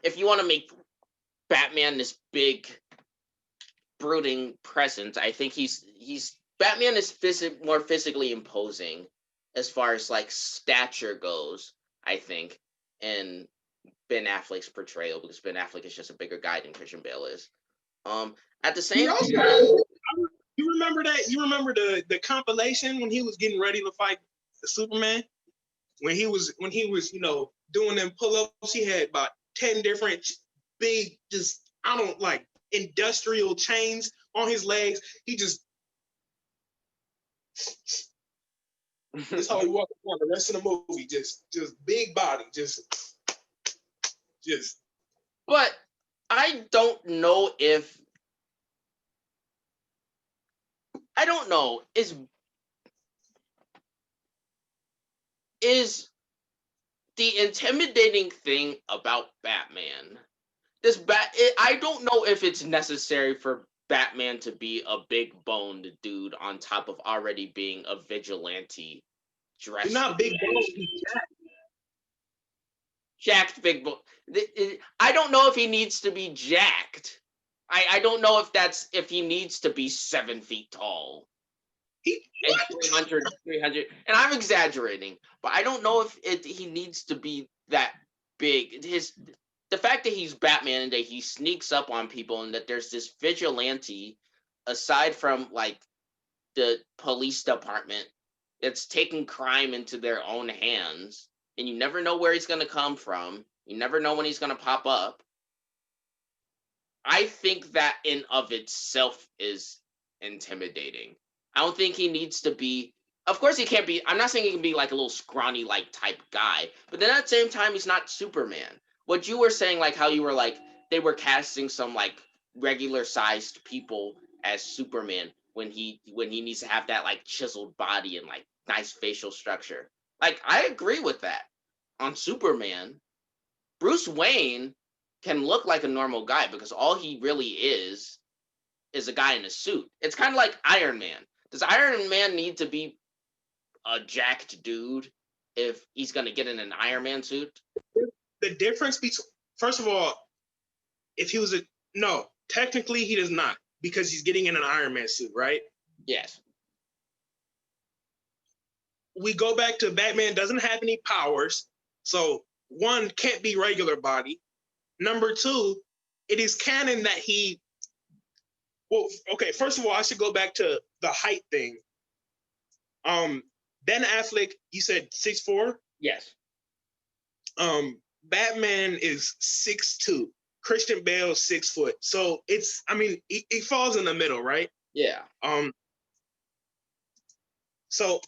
S1: if you want to make Batman this big brooding presence, I think Batman is more physically imposing as far as stature goes, I think, in Ben Affleck's portrayal, because Ben Affleck is just a bigger guy than Christian Bale is. At the same time,
S2: you remember that? You remember the compilation when he was getting ready to fight Superman? When he was doing them pull-ups, he had about 10 different big, just industrial chains on his legs. He just that's how he walked around the rest of the movie. Just big body, just.
S1: But I don't know. Is the intimidating thing about Batman. I don't know if it's necessary for Batman to be a big boned dude on top of already being a vigilante dressed.
S2: He's not big boned, he's
S1: jacked big bone. I don't know if he needs to be jacked. I don't know if he needs to be 7 feet tall. And 300, and I'm exaggerating, but I don't know if he needs to be that big. The fact that he's Batman and that he sneaks up on people and that there's this vigilante, aside from the police department, that's taking crime into their own hands, and you never know where he's going to come from. You never know when he's going to pop up. I think that in of itself is intimidating. I don't think he needs to be. Of course, he can't be. I'm not saying he can be a little scrawny type guy, but then at the same time, he's not Superman. What you were saying, how you were they were casting some regular sized people as Superman when he needs to have that chiseled body and nice facial structure. I agree with that. On Superman, Bruce Wayne can look like a normal guy because all he really is a guy in a suit. It's kind of like Iron Man. Does Iron Man need to be a jacked dude if he's going to get in an Iron Man suit?
S2: The difference between, first of all, if he was no, technically he does not, because he's getting in an Iron Man suit, right?
S1: Yes.
S2: We go back to Batman doesn't have any powers, so one, can't be regular body. Number two, it is canon that well, okay, first of all, I should go back to the height thing. Ben Affleck, you said 6'4"?
S1: Yes.
S2: Batman is 6'2". Christian Bale 6 foot. So it falls in the middle, right?
S1: Yeah.
S2: So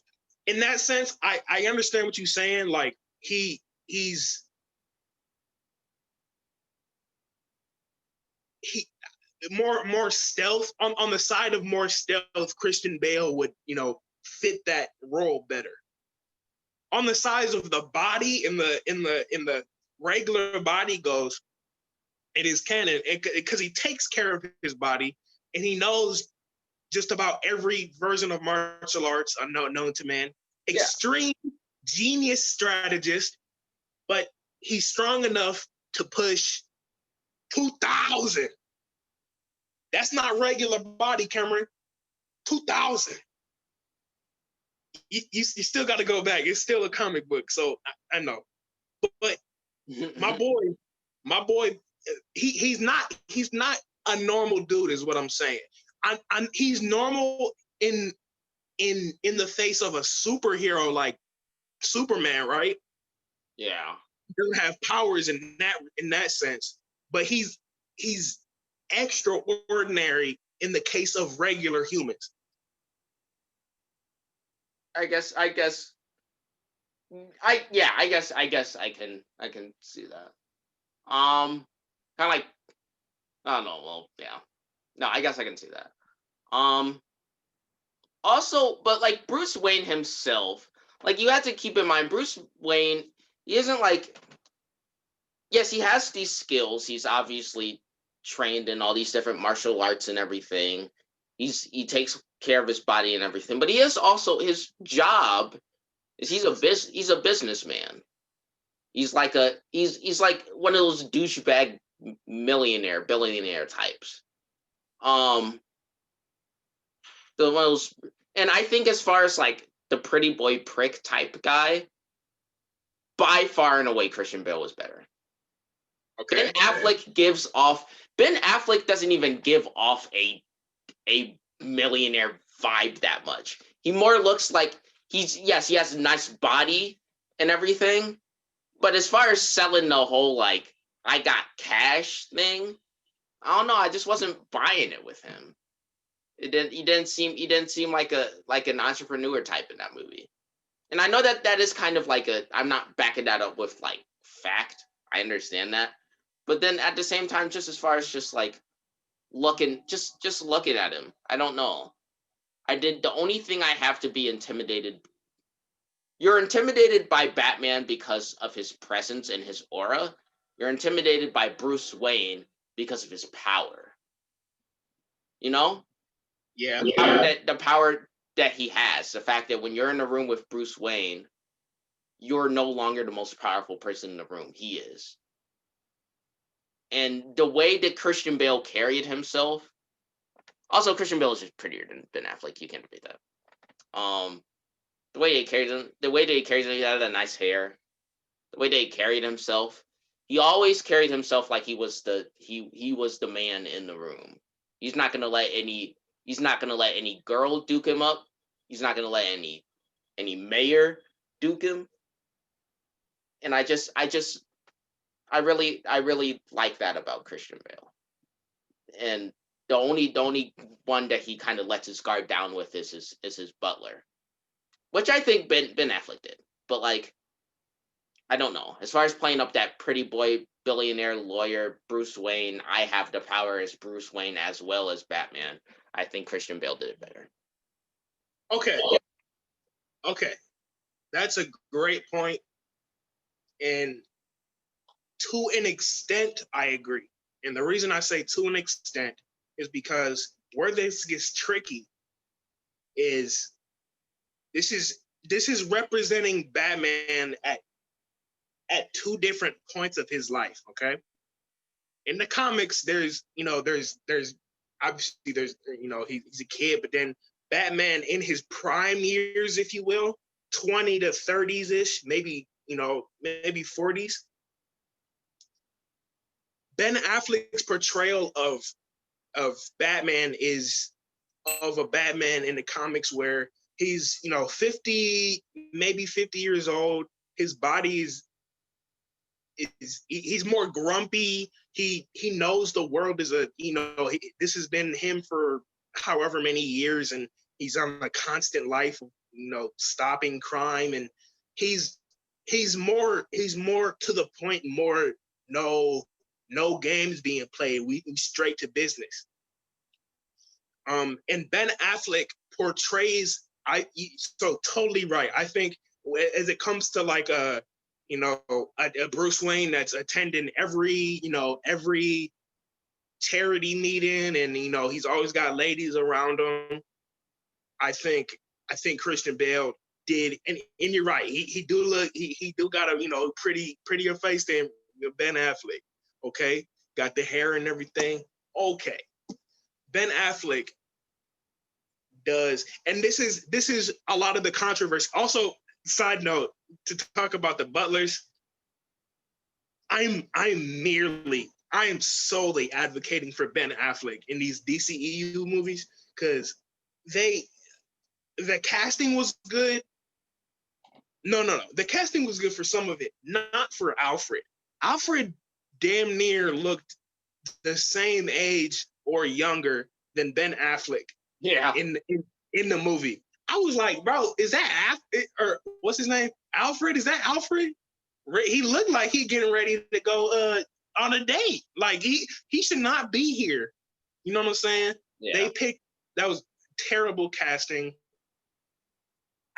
S2: in that sense, I understand what you're saying. Like he's more stealth on the side of more stealth. Christian Bale would, fit that role better. On the size of the body in the regular body goes, it is canon because he takes care of his body and he knows just about every version of martial arts known to man. Extreme genius strategist, but he's strong enough to push 2,000. That's not regular body, Cameron. 2,000. You still got to go back. It's still a comic book, so I know. But my boy, he's not a normal dude, is what I'm saying. He's normal in the face of a superhero like Superman, right?
S1: Yeah.
S2: He doesn't have powers in that sense, but he's extraordinary in the case of regular humans.
S1: I guess I can see that. Kind of like, I don't know. Well, yeah. No, I guess I can see that. Also, but like Bruce Wayne himself, like you have to keep in mind, Bruce Wayne, he isn't like, yes, he has these skills. He's obviously trained in all these different martial arts and everything. He takes care of his body and everything, but he is also, his job is he's a businessman. He's like one of those douchebag billionaire types. The one of those, and I think as far as like the pretty boy prick type guy, by far and away Christian Bale was better. Okay. Ben Affleck doesn't even give off a millionaire vibe that much. He more looks like he has a nice body and everything, but as far as selling the whole like I got cash thing, I don't know. I just wasn't buying it with him. He didn't seem like an entrepreneur type in that movie. And I know that is kind of like I'm not backing that up with like fact. I understand that. But then at the same time, just as far as just like looking at him, I don't know. The only thing I have to be intimidated. You're intimidated by Batman because of his presence and his aura. You're intimidated by Bruce Wayne because of his power. You know?
S2: Yeah.
S1: The power that he has. The fact that when you're in a room with Bruce Wayne, you're no longer the most powerful person in the room. He is. And the way that Christian Bale carried himself, also Christian Bale is just prettier than Ben Affleck. You can't debate that. The way that he carries him, he had that nice hair. The way that he carried himself, he always carried himself like he was the man in the room. He's not gonna let any girl duke him up. He's not gonna let any mayor duke him. And I really like that about Christian Bale. And the only one that he kind of lets his guard down with is his butler, which I think Ben Affleck did. But like, I don't know. As far as playing up that pretty boy billionaire lawyer Bruce Wayne, I have the power as Bruce Wayne as well as Batman. I think Christian Bale did it better.
S2: Okay. That's a great point. And to an extent, I agree. And the reason I say to an extent is because where this gets tricky is this is representing Batman at two different points of his life, okay? In the comics, there's obviously he's a kid, but then Batman in his prime years, if you will, 20 to 30s-ish, maybe 40s. Ben Affleck's portrayal of Batman is of a Batman in the comics where he's 50, maybe 50 years old. His body is he's more grumpy. He knows the world is this has been him for however many years, and he's on a constant life of stopping crime, and he's more to the point, more no games being played. We straight to business. And Ben Affleck portrays, so totally right. I think as it comes to like a Bruce Wayne that's attending every charity meeting, and he's always got ladies around him. I think Christian Bale did, and you're right. He do got a prettier face than Ben Affleck. Okay, got the hair and everything. Okay, Ben Affleck does, and this is a lot of the controversy. Also, side note, to talk about the Butlers, I am solely advocating for Ben Affleck in these DCEU movies because the casting was good. No. The casting was good for some of it, not for Alfred. Alfred damn near looked the same age or younger than Ben Affleck.
S1: Yeah.
S2: In the movie, I was like, bro, is that or what's his name? Alfred? Is that Alfred? He looked like he getting ready to go on a date. Like he should not be here. You know what I'm saying?
S1: Yeah.
S2: That was terrible casting.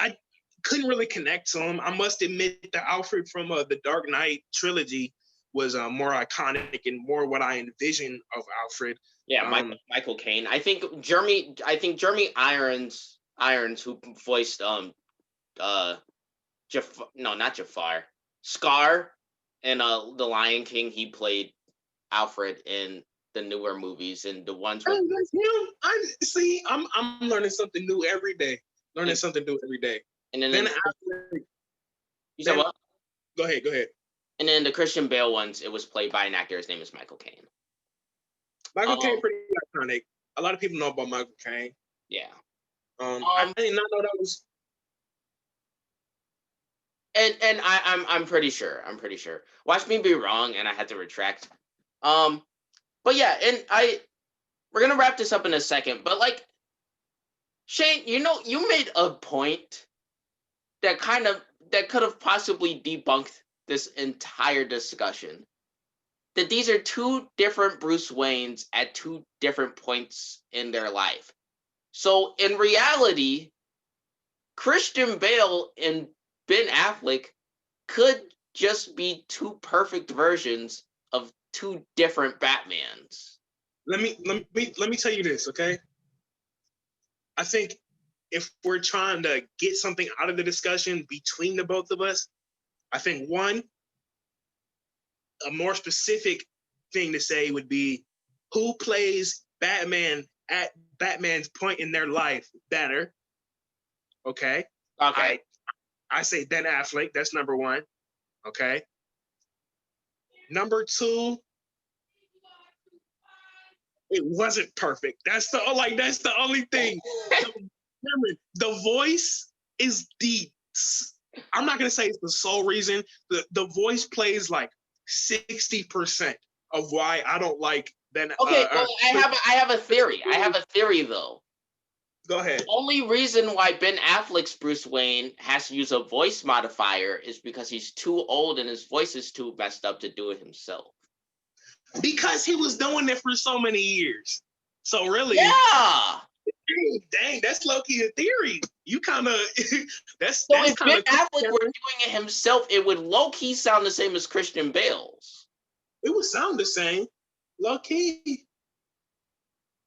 S2: I couldn't really connect to him. I must admit the Alfred from the Dark Knight trilogy was more iconic and more what I envisioned of Alfred.
S1: Yeah, Michael Caine. I think Jeremy Irons, who voiced not Jafar, Scar in The Lion King. He played Alfred in the newer movies and the ones with
S2: that's him. I'm learning something new every day. And then Alfred,
S1: you said what?
S2: Go ahead.
S1: And then the Christian Bale ones, it was played by an actor. His name is Michael Caine.
S2: Michael Caine pretty iconic. A lot of people know about Michael Caine.
S1: Yeah.
S2: I did not know that was.
S1: And I'm pretty sure. Watch me be wrong, and I had to retract. But yeah, and we're gonna wrap this up in a second. But like, Shane, you made a point that could have possibly debunked this entire discussion. That these are two different Bruce Waynes at two different points in their life. So in reality, Christian Bale and Ben Affleck could just be two perfect versions of two different Batmans.
S2: Let me tell you this, okay? I think if we're trying to get something out of the discussion between the both of us, I think one, a more specific thing to say would be who plays Batman at Batman's point in their life better. Okay. I say Ben Affleck. That's number one. Okay. Number two, it wasn't perfect. That's the only thing. Remember, the voice is I'm not gonna say it's the sole reason. The voice plays like 60% of why I don't like Ben.
S1: Okay, well, I have a theory. I have a theory though.
S2: Go ahead.
S1: The only reason why Ben Affleck's Bruce Wayne has to use a voice modifier is because he's too old and his voice is too messed up to do it himself.
S2: Because he was doing it for so many years. So really,
S1: yeah.
S2: Dang, that's low-key a theory. You kind of that's.
S1: So if Ben Affleck were doing it himself, it would low-key sound the same as Christian Bale's.
S2: It would sound the same, low-key.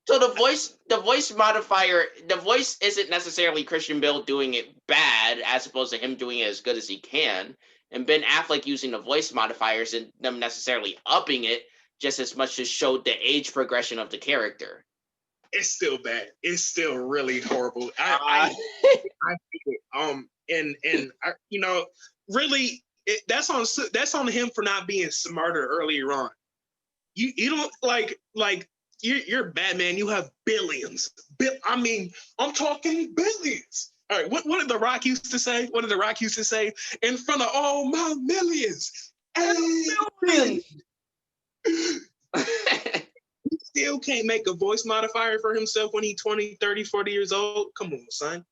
S1: So the voice modifier, the voice isn't necessarily Christian Bale doing it bad, as opposed to him doing it as good as he can. And Ben Affleck using the voice modifiers and them necessarily upping it just as much to show the age progression of the character.
S2: It's still bad. It's still really horrible. Really, that's on him for not being smarter earlier on. You don't like you're Batman. You have billions. I'm talking billions. All right, what did The Rock used to say? In front of all my millions. Millions. He still can't make a voice modifier for himself when he's 20, 30, 40 years old. Come on, son.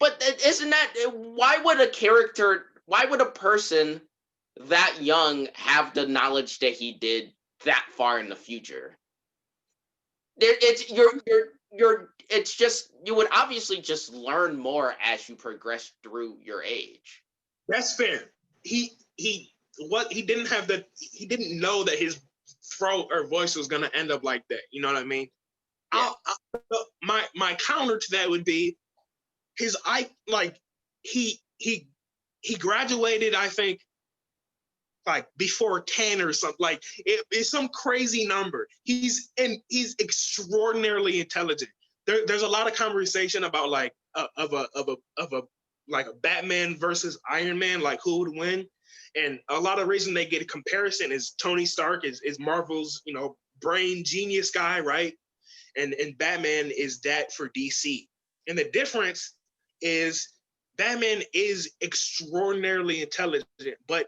S1: But isn't that why would a person that young have the knowledge that he did that far in the future? It's just you would obviously just learn more as you progress through your age.
S2: That's fair. He didn't know that his throat or voice was gonna end up like that. You know what I mean?
S1: Yeah.
S2: My counter to that would be he graduated, I think, like before 10 or something. Like it's some crazy number. He's extraordinarily intelligent. There's a lot of conversation about like of a like a Batman versus Iron Man, like who would win. And a lot of reason they get a comparison is Tony Stark is Marvel's, brain genius guy, right? And Batman is that for DC. And the difference is Batman is extraordinarily intelligent, but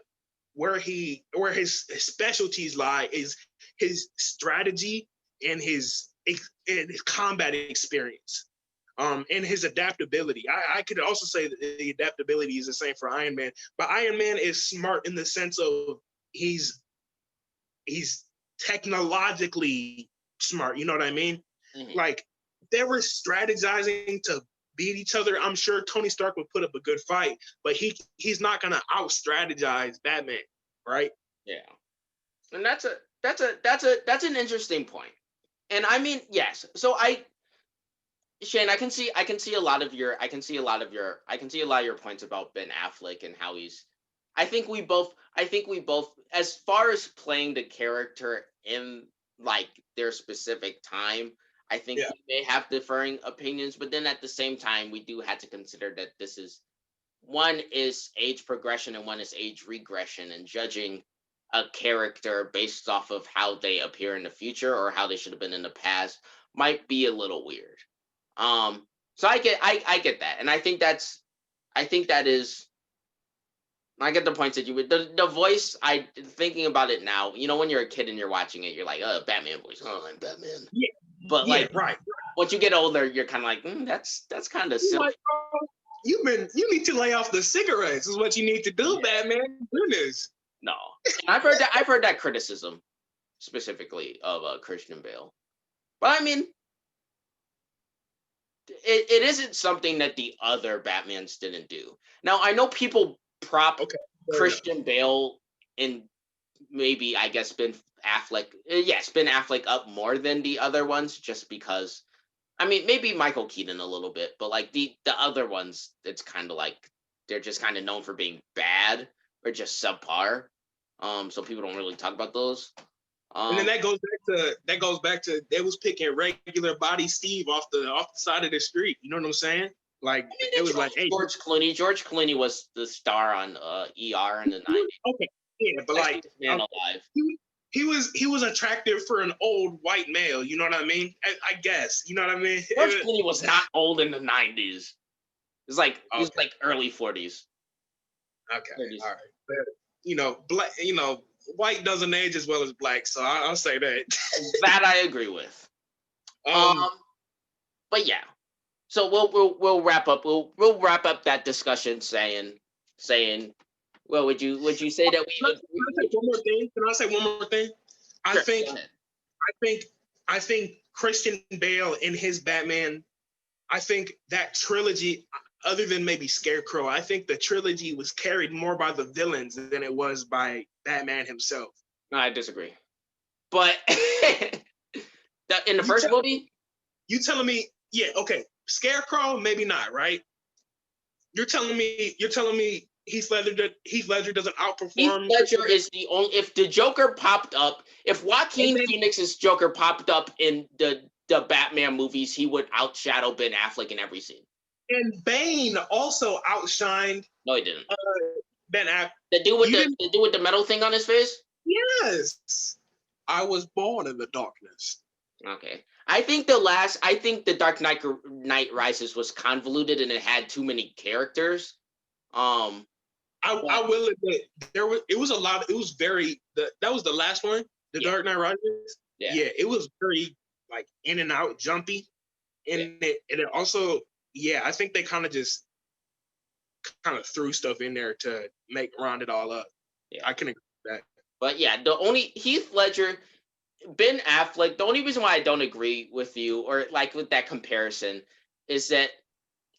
S2: where his specialties lie is his strategy and his combat experience, and his adaptability. I could also say that the adaptability is the same for Iron Man, but Iron Man is smart in the sense of he's technologically smart. You know what I mean? Mm-hmm. Like they were strategizing to beat each other. I'm sure Tony Stark would put up a good fight, but he's not gonna out strategize Batman, right?
S1: Yeah, and that's an interesting point. And I mean, yes. So Shane, I can see a lot of your points about Ben Affleck and how he's. I think we both, as far as playing the character in like their specific time, I think we may have differing opinions, but then at the same time, we do have to consider that one is age progression and one is age regression, and judging a character based off of how they appear in the future or how they should have been in the past might be a little weird. So I get that, and I get the points that you would. The voice, thinking about it now, when you're a kid and you're watching it, you're like, oh, Batman voice, oh, I'm Batman.
S2: Yeah.
S1: But right. Once you get older, you're kind of like, that's kind of silly.
S2: Like, you need to lay off the cigarettes. Is what you need to do, Batman. Goodness.
S1: No, I've heard that criticism specifically of Christian Bale, but I mean, it isn't something that the other Batmans didn't do. Now I know people prop Christian Bale and maybe I guess Ben Affleck up more than the other ones just because. I mean, maybe Michael Keaton a little bit, but like the other ones, it's kind of like they're just kind of known for being bad or just subpar. So people don't really talk about those.
S2: And then that goes back to they was picking regular body Steve off the side of the street. You know what I'm saying? Like it was like, hey,
S1: George Clooney. George Clooney was the star on ER in the 90s.
S2: Okay, yeah, but like
S1: Man Alive.
S2: He was attractive for an old white male. You know what I mean? I guess. You know what I mean?
S1: George Clooney was not old in the 90s. He was like early 40s.
S2: Okay, 30s. All right. But, black. White doesn't age as well as black, so I'll say that.
S1: That I agree with. But yeah, so we'll wrap up. We'll wrap up that discussion saying. Well, would you say that we?
S2: Can I say one more thing?
S1: Sure,
S2: I think Christian Bale in his Batman. I think that trilogy, other than maybe Scarecrow, I think the trilogy was carried more by the villains than it was by Batman himself.
S1: No, I disagree. But in the first movie,
S2: you telling me? Yeah, okay. Scarecrow, maybe not, right? You're telling me Heath Ledger doesn't outperform.
S1: Heath Ledger is the only. If the Joker popped up, if Joaquin Phoenix's Joker popped up in the Batman movies, he would outshadow Ben Affleck in every scene.
S2: And Bane also outshined.
S1: No, he didn't.
S2: Ben Affleck.
S1: The dude with the metal thing on his face.
S2: Yes, I was born in the darkness.
S1: Okay, I think the Dark Knight Rises was convoluted and it had too many characters.
S2: I will admit it was a lot. It was very that was the last one, the Dark Knight Rises. Yeah, it was very like in and out, jumpy, and it also I think they kind of just kind of threw stuff in there to round it all up.
S1: Yeah.
S2: I can agree with that.
S1: But yeah, the only Heath Ledger, Ben Affleck, the only reason why I don't agree with you or like with that comparison is that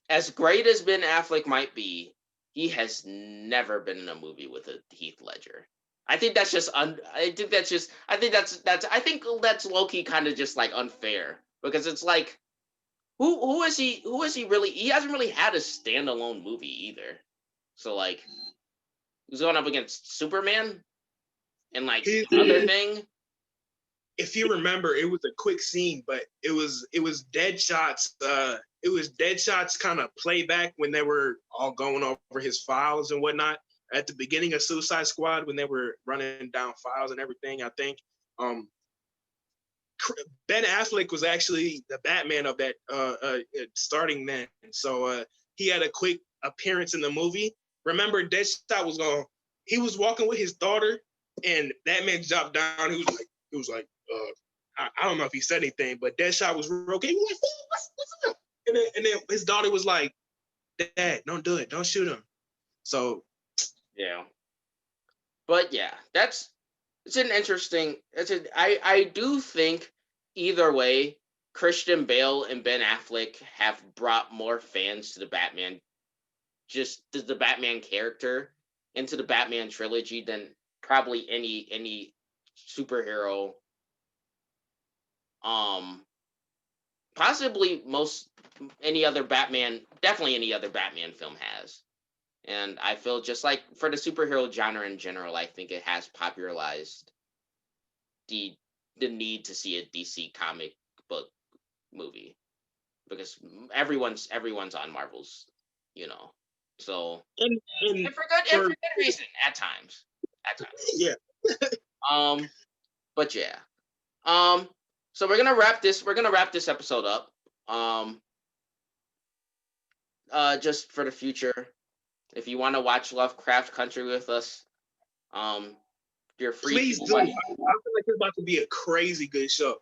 S1: as great as Ben Affleck might be, he has never been in a movie with a Heath Ledger. I think that's just I think that's low-key kind of just like unfair, because it's like who is he really? He hasn't really had a standalone movie either. So like he's going up against Superman and like other thing.
S2: If you remember, it was a quick scene, but it was Deadshot's it was Deadshot's kind of playback when they were all going over his files and whatnot at the beginning of Suicide Squad, when they were running down files and everything. I think Ben Affleck was actually the Batman of that starting then, so he had a quick appearance in the movie. Remember, Deadshot he was walking with his daughter, and Batman dropped down. He was like, I don't know if he said anything, but Deadshot was real okay. He was like, what's up? And then his daughter was like, Dad, don't do it. Don't shoot him. So,
S1: yeah. But yeah, it's an interesting. I do think either way, Christian Bale and Ben Affleck have brought more fans to the Batman, just to the Batman character, into the Batman trilogy than probably any superhero. Possibly any other Batman film has. And I feel just like for the superhero genre in general, I think it has popularized the need to see a DC comic book movie, because everyone's on Marvel's, so
S2: and
S1: for good reason at times.
S2: Yeah.
S1: But yeah. So we're gonna wrap this episode up. Just for the future, if you want to watch Lovecraft Country with us, you're free.
S2: Please do. I feel like it's about to be a crazy good show.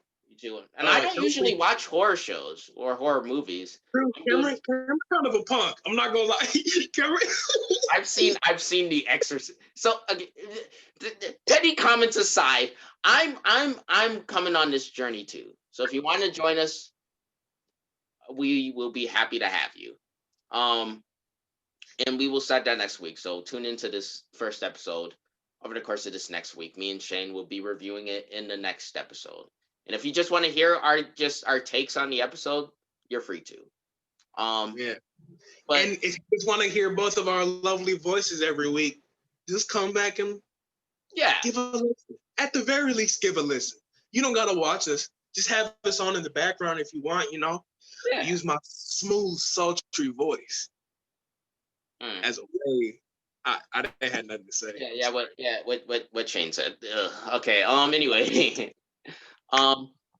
S1: And I don't usually watch horror shows or horror movies.
S2: Cameron's kind of a punk. I'm not gonna lie. Cameron.
S1: I've seen The Exorcist. So petty comments aside, I'm coming on this journey too. So if you want to join us, we will be happy to have you. And we will start that next week. So tune into this first episode. Over the course of this next week, me and Shane will be reviewing it in the next episode. And if you just want to hear our takes on the episode, you're free to.
S2: Yeah. But and if you just want to hear both of our lovely voices every week, just come back and give a listen. At the very least, give a listen. You don't gotta watch us. Just have us on in the background if you want. Use my smooth, sultry voice as a way. I had nothing to say.
S1: What Shane said. Okay. Anyway.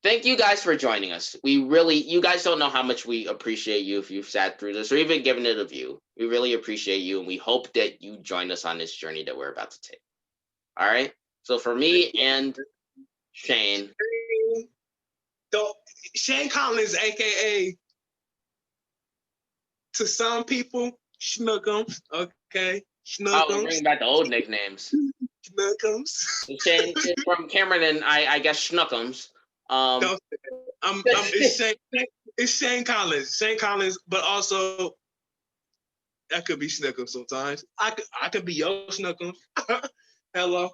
S1: Thank you guys for joining us. You guys don't know how much we appreciate you if you've sat through this or even given it a view. We really appreciate you, and we hope that you join us on this journey that we're about to take. All right. So for me and Shane.
S2: Shane Collins, aka to some people, Schnookums. Okay. Schnookums.
S1: Oh, bring back the old nicknames.
S2: Schnookums.
S1: Shane is from Cameron and I guess Schnookums.
S2: It's Shane Collins. Shane Collins, but also that could be Schnookums sometimes. I could be your Schnookums. Hello.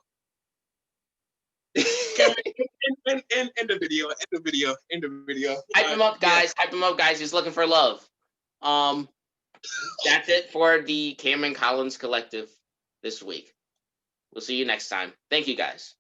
S2: End the video.
S1: Hype him up, guys. He's looking for love. That's it for the Cameron Collins Collective this week. We'll see you next time. Thank you, guys.